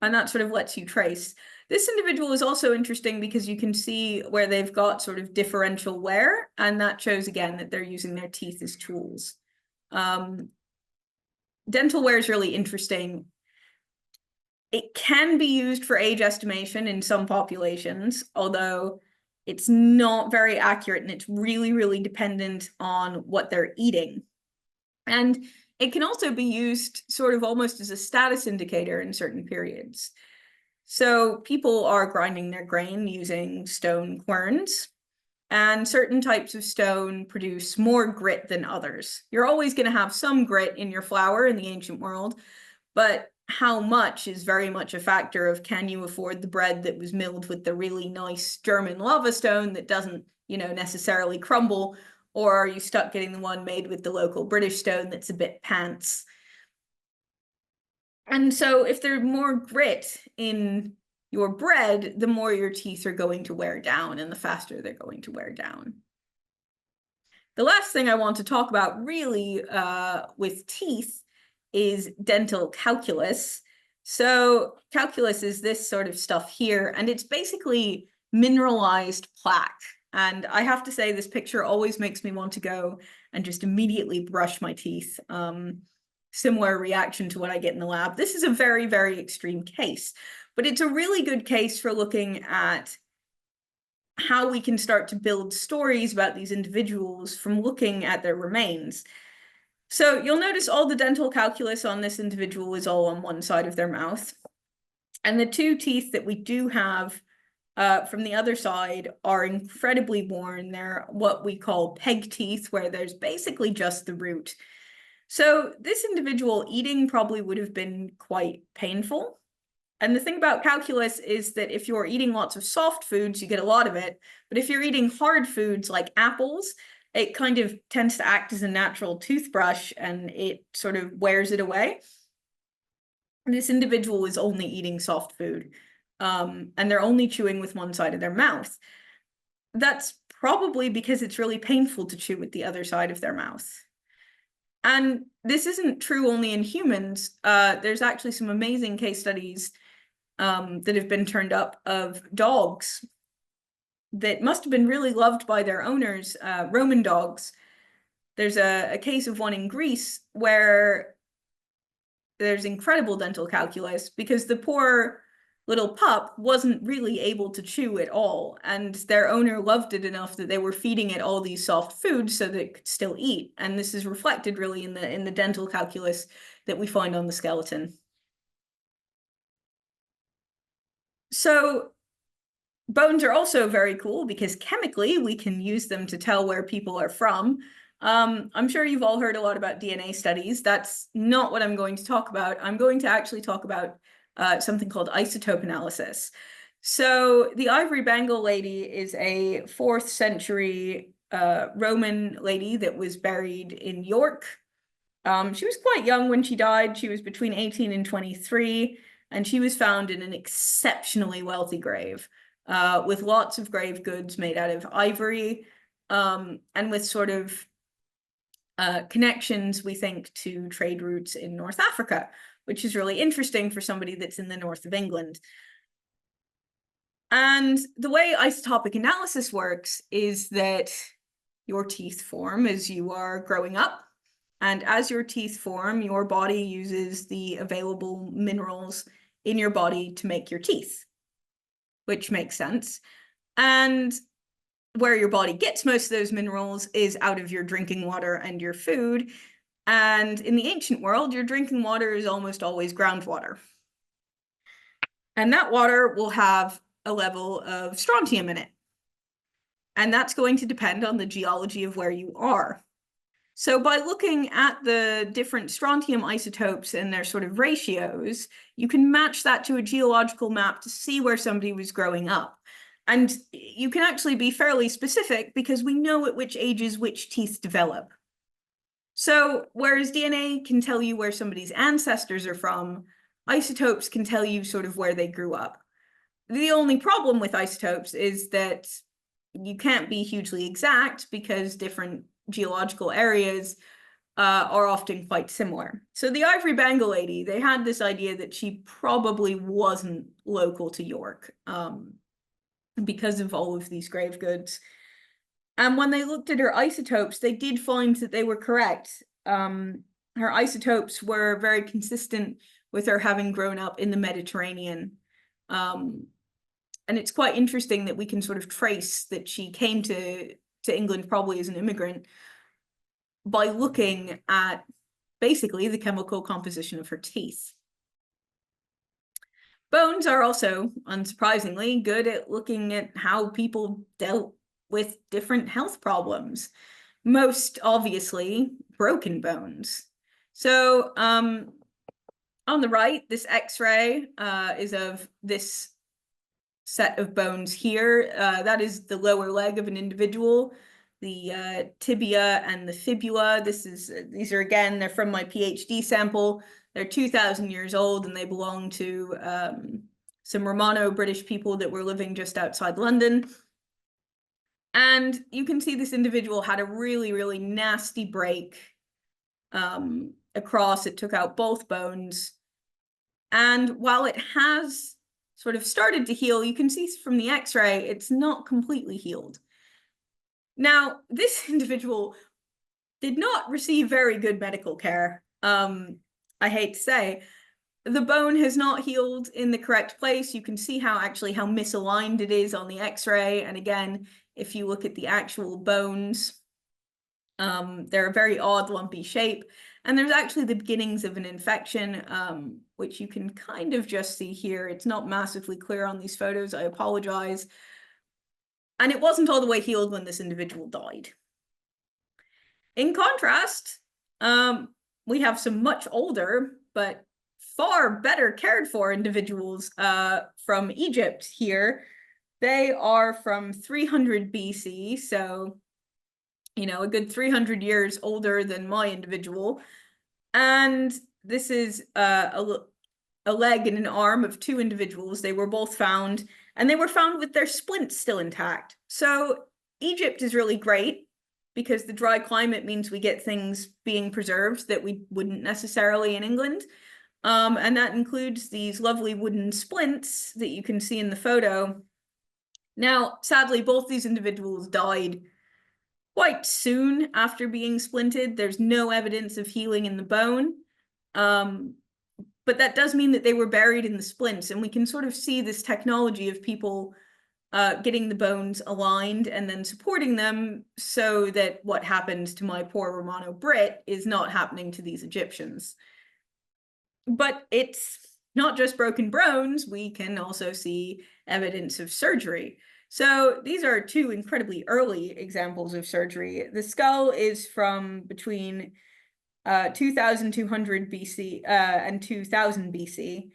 And that sort of lets you trace. This individual is also interesting because you can see where they've got sort of differential wear, and that shows again that they're using their teeth as tools. Dental wear is really interesting. It can be used for age estimation in some populations, although it's not very accurate, and it's really, really dependent on what they're eating. And it can also be used sort of almost as a status indicator in certain periods. So people are grinding their grain using stone querns, and certain types of stone produce more grit than others. You're always going to have some grit in your flour in the ancient world, but how much is very much a factor of, can you afford the bread that was milled with the really nice German lava stone that doesn't, necessarily crumble, or are you stuck getting the one made with the local British stone that's a bit pants? And so if there's more grit in your bread, the more your teeth are going to wear down and the faster they're going to wear down. The last thing I want to talk about really with teeth is dental calculus. So calculus is this sort of stuff here, and it's basically mineralized plaque. And I have to say, this picture always makes me want to go and just immediately brush my teeth. Similar reaction to what I get in the lab. This is a very, very extreme case, but it's a really good case for looking at how we can start to build stories about these individuals from looking at their remains. So you'll notice all the dental calculus on this individual is all on one side of their mouth. And the two teeth that we do have from the other side are incredibly worn. They're what we call peg teeth, where there's basically just the root. So this individual eating probably would have been quite painful. And the thing about calculus is that if you're eating lots of soft foods, you get a lot of it. But if you're eating hard foods like apples, it kind of tends to act as a natural toothbrush and it sort of wears it away. This individual is only eating soft food, and they're only chewing with one side of their mouth. That's probably because it's really painful to chew with the other side of their mouth. And this isn't true only in humans. There's actually some amazing case studies that have been turned up of dogs that must have been really loved by their owners, Roman dogs. There's a case of one in Greece where there's incredible dental calculus because the poor little pup wasn't really able to chew at all, and their owner loved it enough that they were feeding it all these soft foods so that it could still eat. And this is reflected really in the dental calculus that we find on the skeleton. So bones are also very cool because chemically we can use them to tell where people are from. I'm sure you've all heard a lot about DNA studies. That's not what I'm going to talk about. I'm going to actually talk about something called isotope analysis. So the ivory bangle lady is a 4th century Roman lady that was buried in York. She was quite young when she died. She was between 18 and 23, and she was found in an exceptionally wealthy grave with lots of grave goods made out of ivory, and with sort of connections, we think, to trade routes in North Africa, which is really interesting for somebody that's in the north of England. And the way isotopic analysis works is that your teeth form as you are growing up. And as your teeth form, your body uses the available minerals in your body to make your teeth, which makes sense. And where your body gets most of those minerals is out of your drinking water and your food. And in the ancient world, your drinking water is almost always groundwater. And that water will have a level of strontium in it. And that's going to depend on the geology of where you are. So by looking at the different strontium isotopes and their sort of ratios, you can match that to a geological map to see where somebody was growing up. And you can actually be fairly specific because we know at which ages which teeth develop. So whereas DNA can tell you where somebody's ancestors are from, isotopes can tell you sort of where they grew up. The only problem with isotopes is that you can't be hugely exact because different geological areas are often quite similar. So the ivory bangle lady, they had this idea that she probably wasn't local to York because of all of these grave goods. And when they looked at her isotopes, they did find that they were correct. Her isotopes were very consistent with her having grown up in the Mediterranean. And it's quite interesting that we can sort of trace that she came to England probably as an immigrant by looking at basically the chemical composition of her teeth. Bones are also, unsurprisingly, good at looking at how people dealt with different health problems, most obviously broken bones. So on the right, this X-ray is of this set of bones here. That is the lower leg of an individual, the tibia and the fibula. These are, again, they're from my PhD sample. They're 2,000 years old, and they belong to some Romano-British people that were living just outside London. And you can see this individual had a really, really nasty break across. It took out both bones. And while it has sort of started to heal, you can see from the X-ray, it's not completely healed. Now, this individual did not receive very good medical care. I hate to say, the bone has not healed in the correct place. You can see how misaligned it is on the X-ray. And again, if you look at the actual bones, they're a very odd, lumpy shape. And there's actually the beginnings of an infection, which you can kind of just see here. It's not massively clear on these photos. I apologize. And it wasn't all the way healed when this individual died. In contrast, we have some much older, but far better cared for individuals from Egypt here. They are from 300 BC, so a good 300 years older than my individual. And this is a leg and an arm of two individuals. They were both found, and they were found with their splints still intact. So Egypt is really great because the dry climate means we get things being preserved that we wouldn't necessarily in England. And that includes these lovely wooden splints that you can see in the photo. Now, sadly, both these individuals died quite soon after being splinted. There's no evidence of healing in the bone. but that does mean that they were buried in the splints, and we can sort of see this technology of people getting the bones aligned and then supporting them so that what happened to my poor Romano Brit is not happening to these Egyptians. But it's not just broken bones, we can also see evidence of surgery. So these are two incredibly early examples of surgery. The skull is from between 2200 BC and 2000 BC.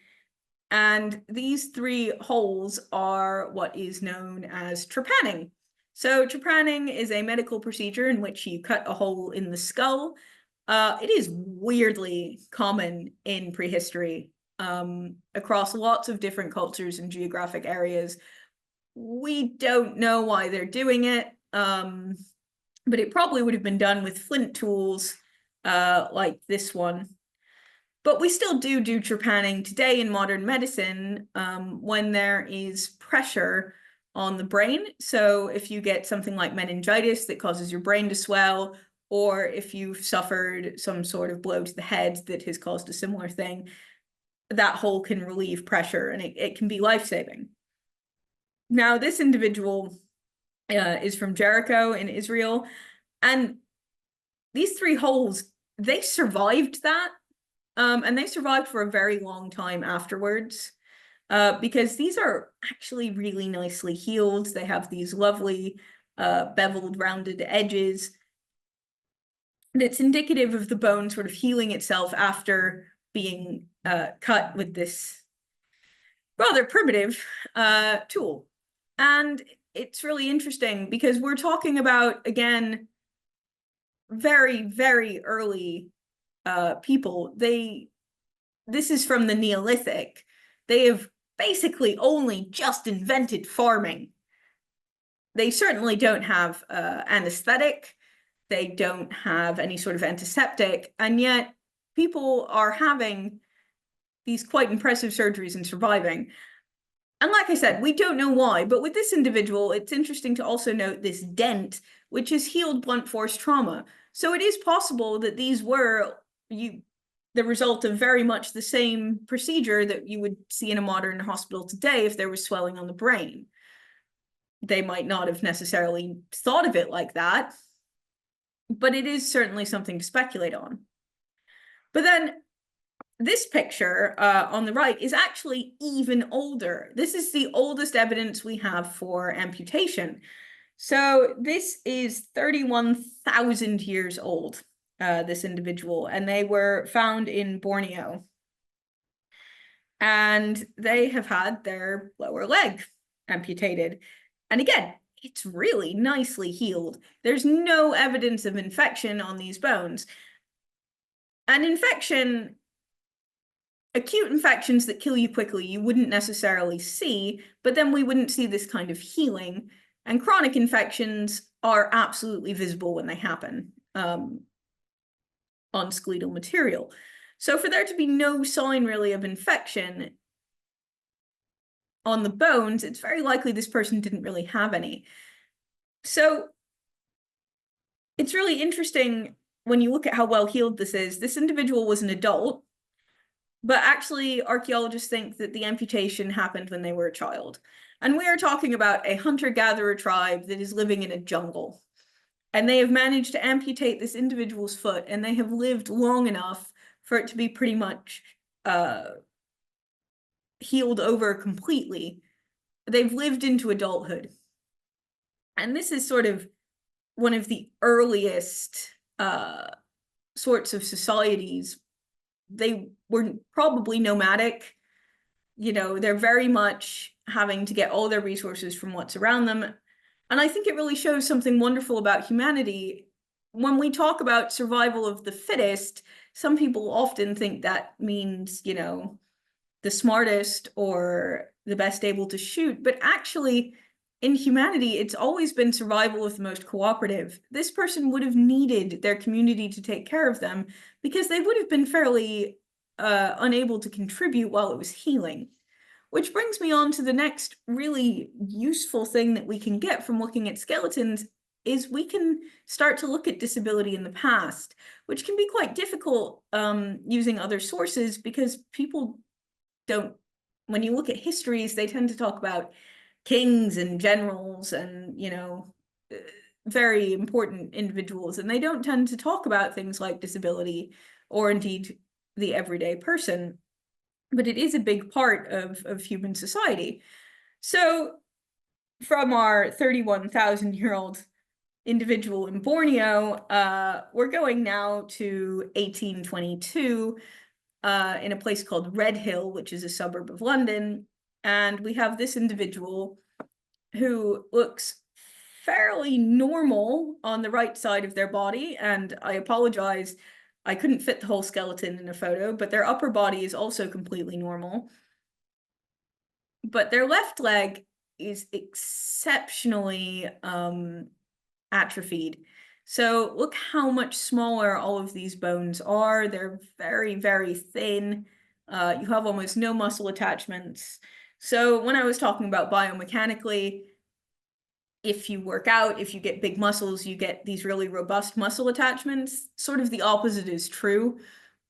And these three holes are what is known as trepanning. So trepanning is a medical procedure in which you cut a hole in the skull. It is weirdly common in prehistory across lots of different cultures and geographic areas. We don't know why they're doing it, but it probably would have been done with flint tools like this one. But we still do trepanning today in modern medicine when there is pressure on the brain. So if you get something like meningitis that causes your brain to swell, or if you've suffered some sort of blow to the head that has caused a similar thing, that hole can relieve pressure, and it can be life-saving. Now, this individual is from Jericho in Israel, and these three holes, they survived that. And they survived for a very long time afterwards, because these are actually really nicely healed. They have these lovely beveled, rounded edges. That's indicative of the bone sort of healing itself after being cut with this rather primitive tool. And it's really interesting because we're talking about, again, very, very early people. This is from the Neolithic. They have basically only just invented farming. They certainly don't have anesthetic. They don't have any sort of antiseptic, and yet people are having these quite impressive surgeries and surviving. And like I said, we don't know why, but with this individual, it's interesting to also note this dent, which is healed blunt force trauma. So it is possible that these were the result of very much the same procedure that you would see in a modern hospital today if there was swelling on the brain. They might not have necessarily thought of it like that, but it is certainly something to speculate on. But then this picture on the right is actually even older. This is the oldest evidence we have for amputation. So this is 31,000 years old, this individual, and they were found in Borneo. And they have had their lower leg amputated. And again, it's really nicely healed. There's no evidence of infection on these bones. An infection, acute infections that kill you quickly, you wouldn't necessarily see, but then we wouldn't see this kind of healing. And chronic infections are absolutely visible when they happen on skeletal material. So for there to be no sign really of infection on the bones, it's very likely this person didn't really have any. So it's really interesting when you look at how well healed this is. This individual was an adult, but actually archaeologists think that the amputation happened when they were a child. And we are talking about a hunter-gatherer tribe that is living in a jungle. And they have managed to amputate this individual's foot, and they have lived long enough for it to be pretty much healed over completely. They've lived into adulthood. And this is sort of one of the earliest sorts of societies. They were probably nomadic. You know, they're very much having to get all their resources from what's around them. And I think it really shows something wonderful about humanity. When we talk about survival of the fittest, some people often think that means, you know, the smartest or the best able to shoot. But actually, in humanity, it's always been survival of the most cooperative. This person would have needed their community to take care of them because they would have been fairly unable to contribute while it was healing. Which brings me on to the next really useful thing that we can get from looking at skeletons. is we can start to look at disability in the past, which can be quite difficult using other sources because people don't, when you look at histories, they tend to talk about kings and generals and, you know, very important individuals, and they don't tend to talk about things like disability or indeed the everyday person. But it is a big part of human society. So from our 31,000-year-old individual in Borneo, we're going now to 1822 in a place called Redhill, which is a suburb of London. And we have this individual who looks fairly normal on the right side of their body. And I apologize, I couldn't fit the whole skeleton in a photo, but their upper body is also completely normal. But their left leg is exceptionally atrophied. So look how much smaller all of these bones are. They're very, very thin. You have almost no muscle attachments. So when I was talking about biomechanically, if you work out, if you get big muscles, you get these really robust muscle attachments. Sort of the opposite is true,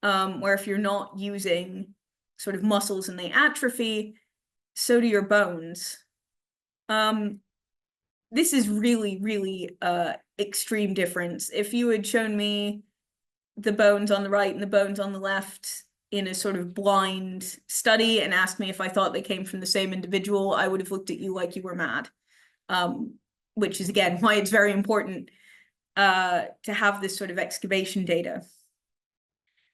where if you're not using sort of muscles and they atrophy, so do your bones. This is really, really extreme difference. If you had shown me the bones on the right and the bones on the left in a sort of blind study and asked me if I thought they came from the same individual, I would have looked at you like you were mad. Which is, again, why it's very important to have this sort of excavation data.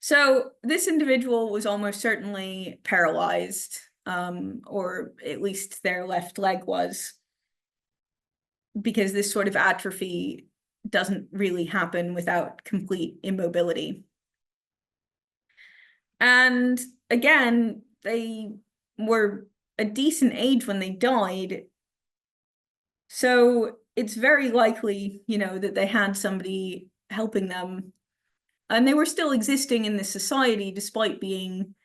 So this individual was almost certainly paralyzed, or at least their left leg was, because this sort of atrophy doesn't really happen without complete immobility. And again, they were a decent age when they died. So it's very likely, you know, that they had somebody helping them. And they were still existing in this society despite being,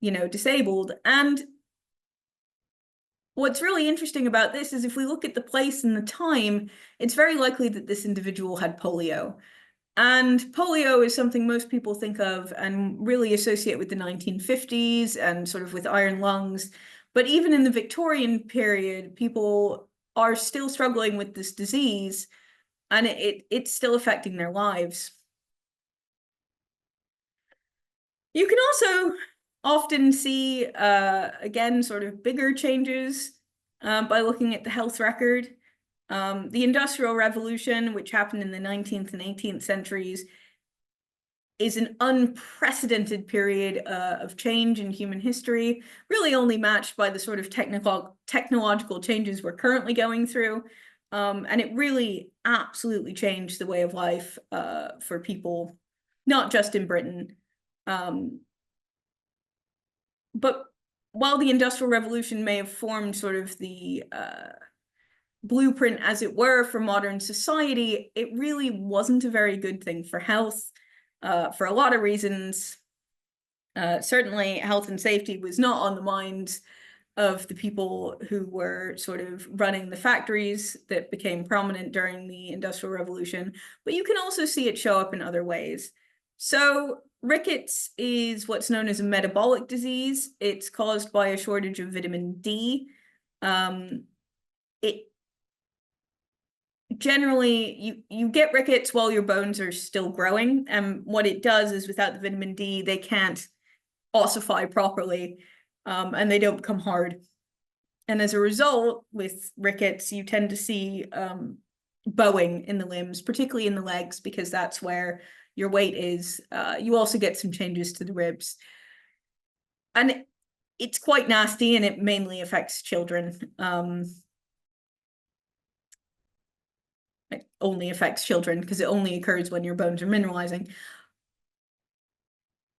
you know, disabled. And what's really interesting about this is if we look at the place and the time, it's very likely that this individual had polio. And polio is something most people think of and really associate with the 1950s and sort of with iron lungs. But even in the Victorian period, people are still struggling with this disease, and it's still affecting their lives. You can also often see, again, sort of bigger changes by looking at the health record. The Industrial Revolution, which happened in the 19th and 18th centuries, is an unprecedented period of change in human history, really only matched by the sort of technological changes we're currently going through. And it really absolutely changed the way of life for people, not just in Britain. But while the Industrial Revolution may have formed sort of the blueprint, as it were, for modern society, it really wasn't a very good thing for health for a lot of reasons. Certainly, health and safety was not on the minds of the people who were sort of running the factories that became prominent during the Industrial Revolution, but you can also see it show up in other ways. So rickets is what's known as a metabolic disease. It's caused by a shortage of vitamin D. It generally, you get rickets while your bones are still growing, and what it does is without the vitamin D, they can't ossify properly, and they don't become hard. And as a result, with rickets, you tend to see bowing in the limbs, particularly in the legs, because that's where your weight is. You also get some changes to the ribs. And it's quite nasty, and it mainly affects children. It only affects children because it only occurs when your bones are mineralizing.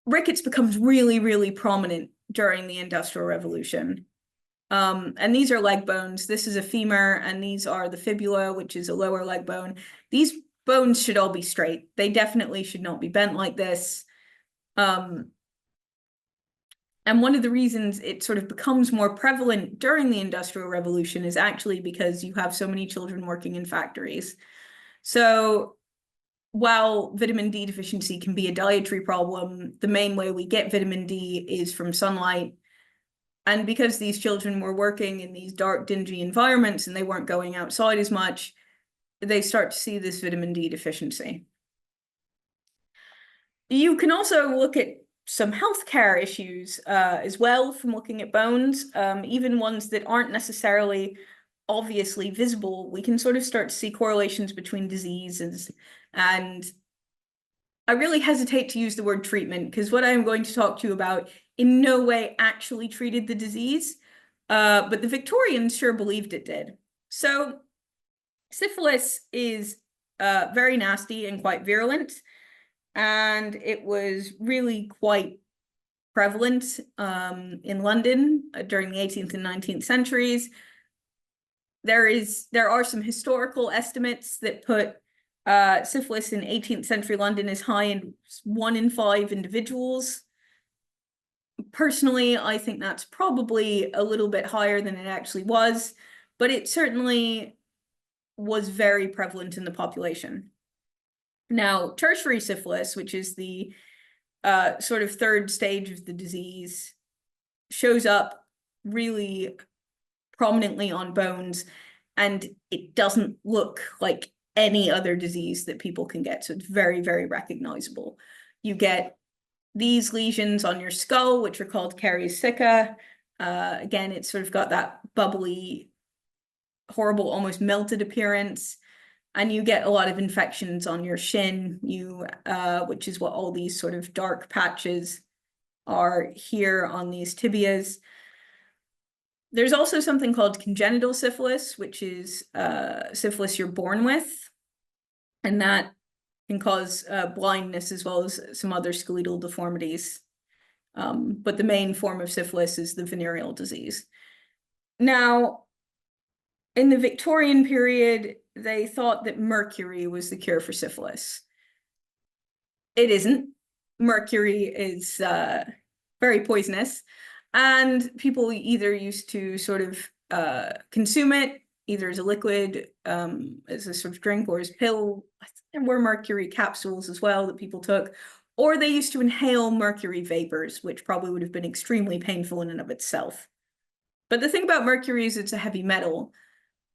Rickets becomes really, really prominent during the Industrial Revolution. And these are leg bones. This is a femur, and these are the fibula, which is a lower leg bone. These bones should all be straight. They definitely should not be bent like this. And one of the reasons it sort of becomes more prevalent during the Industrial Revolution is actually because you have so many children working in factories. So while vitamin D deficiency can be a dietary problem, the main way we get vitamin D is from sunlight. And because these children were working in these dark, dingy environments and they weren't going outside as much, they start to see this vitamin D deficiency. You can also look at some healthcare issues as well from looking at bones, even ones that aren't necessarily obviously visible. We can sort of start to see correlations between diseases. And I really hesitate to use the word treatment because what I'm going to talk to you about in no way actually treated the disease, but the Victorians sure believed it did. So syphilis is very nasty and quite virulent, and it was really quite prevalent in London during the 18th and 19th centuries. There are some historical estimates that put syphilis in 18th century London as high as 1 in 5 individuals. Personally, I think that's probably a little bit higher than it actually was, but it certainly was very prevalent in the population. Now, tertiary syphilis, which is the sort of third stage of the disease, shows up really prominently on bones, and it doesn't look like any other disease that people can get. So it's very, very recognizable. You get these lesions on your skull, which are called caries sicca. Again, it's sort of got that bubbly, horrible, almost melted appearance. And you get a lot of infections on your shin, which is what all these sort of dark patches are here on these tibias. There's also something called congenital syphilis, which is syphilis you're born with, and that can cause blindness as well as some other skeletal deformities. But the main form of syphilis is the venereal disease. Now, in the Victorian period, they thought that mercury was the cure for syphilis. It isn't. Mercury is very poisonous, and people either used to sort of consume it, either as a liquid, as a sort of drink, or as pill. There were mercury capsules as well that people took, or they used to inhale mercury vapors, which probably would have been extremely painful in and of itself. But the thing about mercury is it's a heavy metal,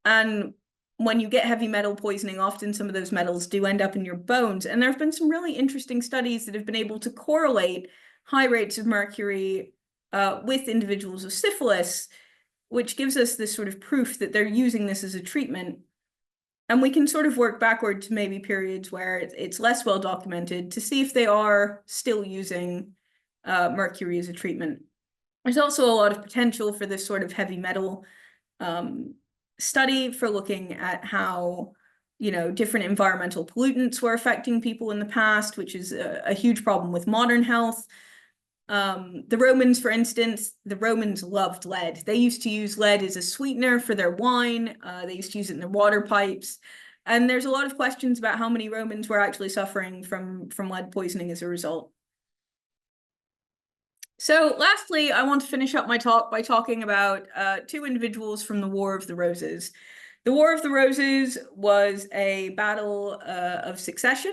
and when you get heavy metal poisoning, often some of those metals do end up in your bones. And there have been some really interesting studies that have been able to correlate high rates of mercury with individuals with syphilis, which gives us this sort of proof that they're using this as a treatment. And we can sort of work backward to maybe periods where it's less well documented to see if they are still using mercury as a treatment. There's also a lot of potential for this sort of heavy metal study for looking at how, different environmental pollutants were affecting people in the past, which is a huge problem with modern health. The Romans, for instance, the Romans loved lead. They used to use lead as a sweetener for their wine. They used to use it in their water pipes. And there's a lot of questions about how many Romans were actually suffering from lead poisoning as a result. So lastly, I want to finish up my talk by talking about two individuals from the War of the Roses. The War of the Roses was a battle of succession.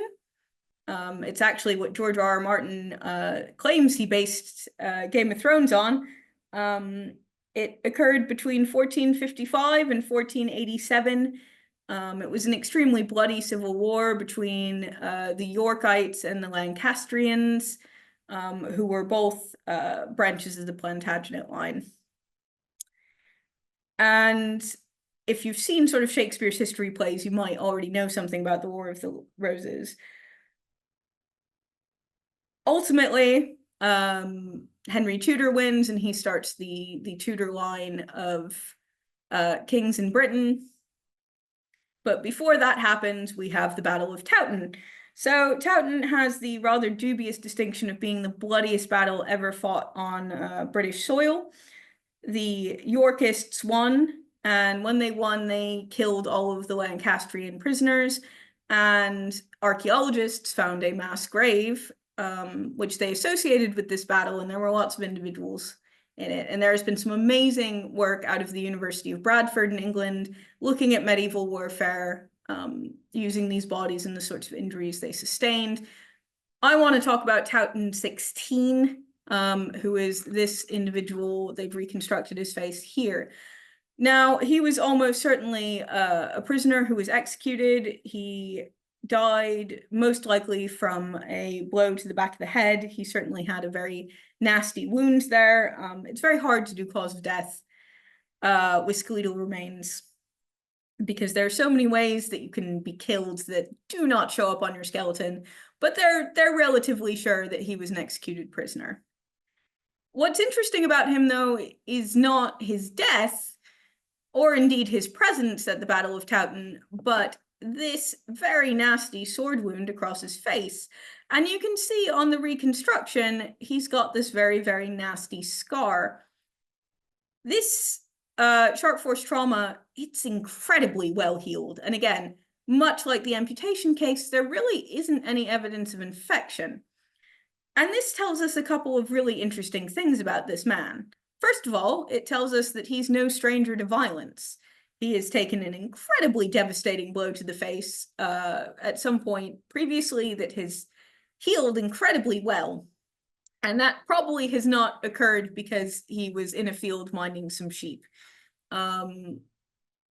It's actually what George R.R. Martin claims he based Game of Thrones on. It occurred between 1455 and 1487. It was an extremely bloody civil war between the Yorkites and the Lancastrians, who were both branches of the Plantagenet line. And if you've seen sort of Shakespeare's history plays, you might already know something about the War of the Roses. Ultimately, Henry Tudor wins, and he starts the Tudor line of kings in Britain. But before that happens, we have the Battle of Towton. So Towton has the rather dubious distinction of being the bloodiest battle ever fought on British soil. The Yorkists won, and when they won, they killed all of the Lancastrian prisoners, and archaeologists found a mass grave, which they associated with this battle, and there were lots of individuals in it. And there has been some amazing work out of the University of Bradford in England looking at medieval warfare using these bodies and the sorts of injuries they sustained. I want to talk about Towton 16, who is this individual. They've reconstructed his face here. Now, he was almost certainly a prisoner who was executed. He died most likely from a blow to the back of the head. He certainly had a very nasty wound there. It's very hard to do cause of death with skeletal remains, because there are so many ways that you can be killed that do not show up on your skeleton, but they're relatively sure that he was an executed prisoner. What's interesting about him, though, is not his death, or indeed his presence at the Battle of Towton, but this very nasty sword wound across his face. And you can see on the reconstruction, he's got this very, very nasty scar. This sharp force trauma, it's incredibly well healed. And again, much like the amputation case, there really isn't any evidence of infection. And this tells us a couple of really interesting things about this man. First of all, it tells us that he's no stranger to violence. He has taken an incredibly devastating blow to the face at some point previously that has healed incredibly well. And that probably has not occurred because he was in a field minding some sheep.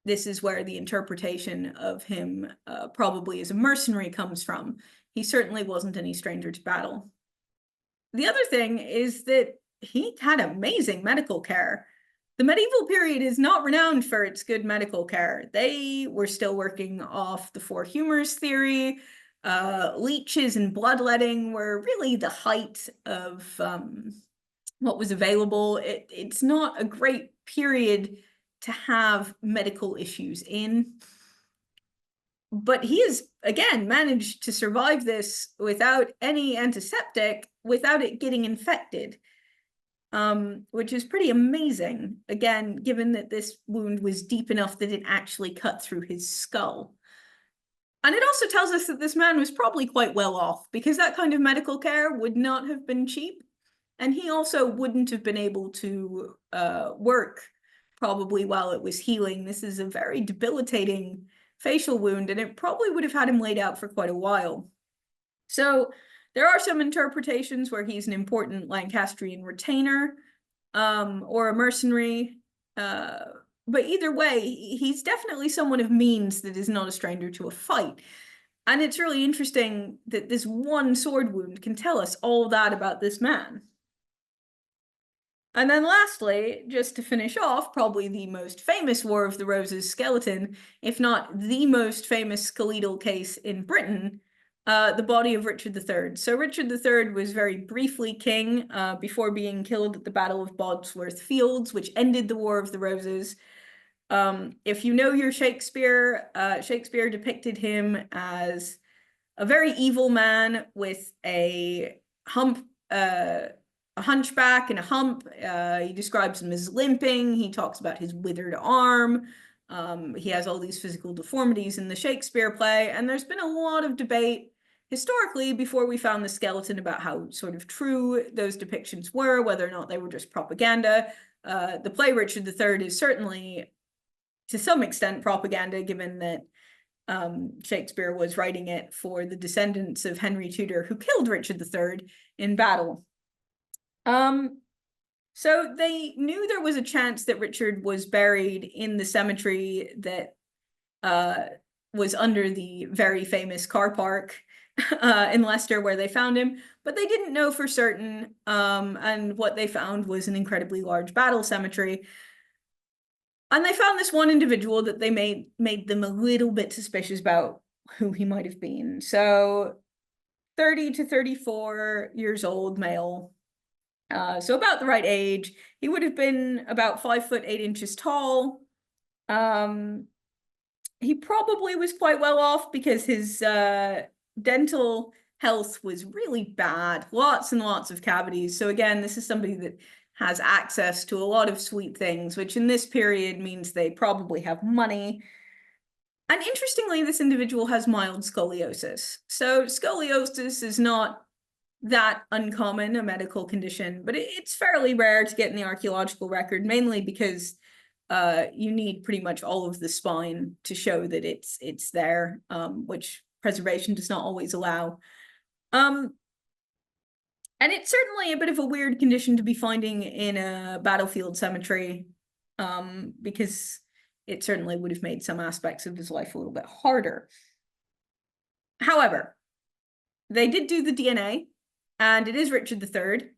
This is where the interpretation of him probably as a mercenary comes from. He certainly wasn't any stranger to battle. The other thing is that he had amazing medical care. The medieval period is not renowned for its good medical care. They were still working off the four humors theory. Leeches and bloodletting were really the height of what was available. It's not a great period to have medical issues in. But he has, again, managed to survive this without any antiseptic, without it getting infected, which is pretty amazing, again, given that this wound was deep enough that it actually cut through his skull. And it also tells us that this man was probably quite well off, because that kind of medical care would not have been cheap. And he also wouldn't have been able to work probably while it was healing. This is a very debilitating facial wound, and it probably would have had him laid out for quite a while. So there are some interpretations where he's an important Lancastrian retainer or a mercenary. But either way, he's definitely someone of means that is not a stranger to a fight. And it's really interesting that this one sword wound can tell us all that about this man. And then lastly, just to finish off, probably the most famous War of the Roses skeleton, if not the most famous skeletal case in Britain, the body of Richard III. So Richard III was very briefly king before being killed at the Battle of Bosworth Fields, which ended the War of the Roses. If you know your Shakespeare, Shakespeare depicted him as a very evil man with a hunchback and a hump. He describes him as limping. He talks about his withered arm. He has all these physical deformities in the Shakespeare play, and there's been a lot of debate historically before we found the skeleton about how sort of true those depictions were, whether or not they were just propaganda. The play Richard III is certainly, to some extent, propaganda, given that Shakespeare was writing it for the descendants of Henry Tudor, who killed Richard III in battle. So they knew there was a chance that Richard was buried in the cemetery that was under the very famous car park in Leicester where they found him, but they didn't know for certain, and what they found was an incredibly large battle cemetery. And they found this one individual that they made them a little bit suspicious about who he might have been. So 30 to 34 years old, male. So about the right age. He would have been about 5'8" tall. He probably was quite well off because his dental health was really bad. Lots and lots of cavities. So again, this is somebody that has access to a lot of sweet things, which in this period means they probably have money. And interestingly, this individual has mild scoliosis. So scoliosis is not that uncommon a medical condition, but it's fairly rare to get in the archaeological record, mainly because you need pretty much all of the spine to show that it's there, which preservation does not always allow. And it's certainly a bit of a weird condition to be finding in a battlefield cemetery, because it certainly would have made some aspects of his life a little bit harder. However, they did do the DNA, and it is Richard III.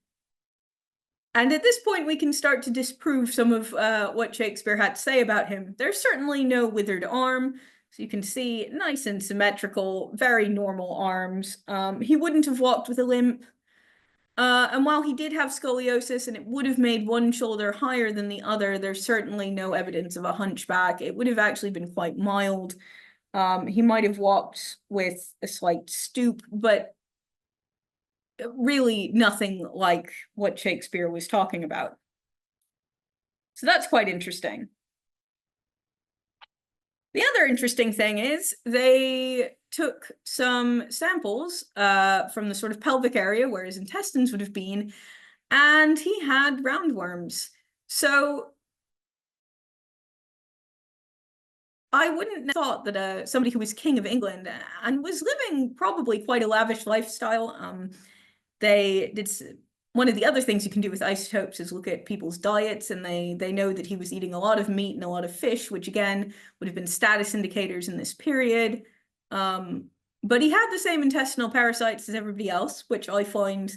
And at this point, we can start to disprove some of what Shakespeare had to say about him. There's certainly no withered arm. So you can see nice and symmetrical, very normal arms. He wouldn't have walked with a limp. And while he did have scoliosis and it would have made one shoulder higher than the other, there's certainly no evidence of a hunchback. It would have actually been quite mild. He might have walked with a slight stoop, but really nothing like what Shakespeare was talking about. So that's quite interesting. The other interesting thing is they took some samples from the sort of pelvic area where his intestines would have been, and he had roundworms. So I wouldn't have thought that somebody who was king of England and was living probably quite a lavish lifestyle, they did. One of the other things you can do with isotopes is look at people's diets, and they know that he was eating a lot of meat and a lot of fish, which again would have been status indicators in this period. But he had the same intestinal parasites as everybody else, which I find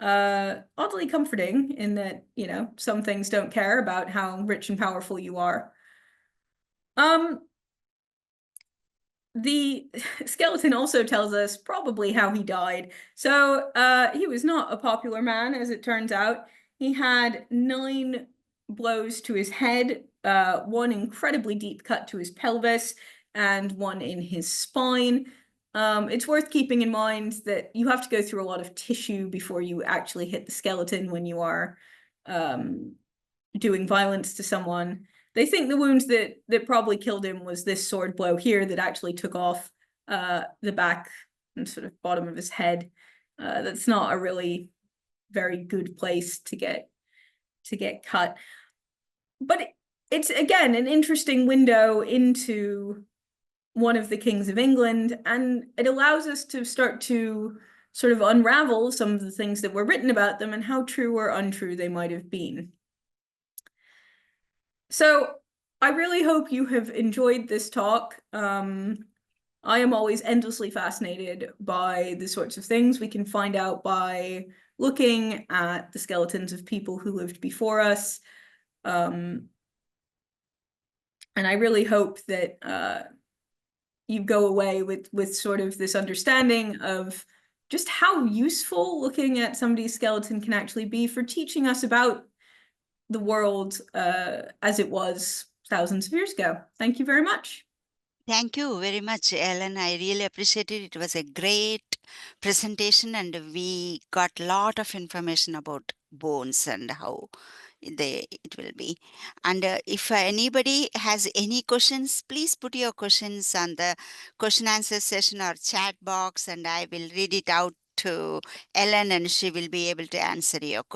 oddly comforting in that, you know, some things don't care about how rich and powerful you are. The skeleton also tells us probably how he died. So he was not a popular man, as it turns out. He had 9 blows to his head, 1 incredibly deep cut to his pelvis, and 1 in his spine. It's worth keeping in mind that you have to go through a lot of tissue before you actually hit the skeleton when you are doing violence to someone. They think the wounds that probably killed him was this sword blow here that actually took off the back and sort of bottom of his head. That's not a really very good place to get cut. But it's, again, an interesting window into one of the kings of England, and it allows us to start to sort of unravel some of the things that were written about them and how true or untrue they might have been. So I really hope you have enjoyed this talk. I am always endlessly fascinated by the sorts of things we can find out by looking at the skeletons of people who lived before us. And I really hope that you go away with sort of this understanding of just how useful looking at somebody's skeleton can actually be for teaching us about the world as it was thousands of years ago. Thank you very much. Thank you very much, Ellen. I really appreciate it. It was a great presentation, and we got a lot of information about bones and how it will be. And if anybody has any questions, please put your questions on the question answer session or chat box, and I will read it out to Ellen, and she will be able to answer your questions.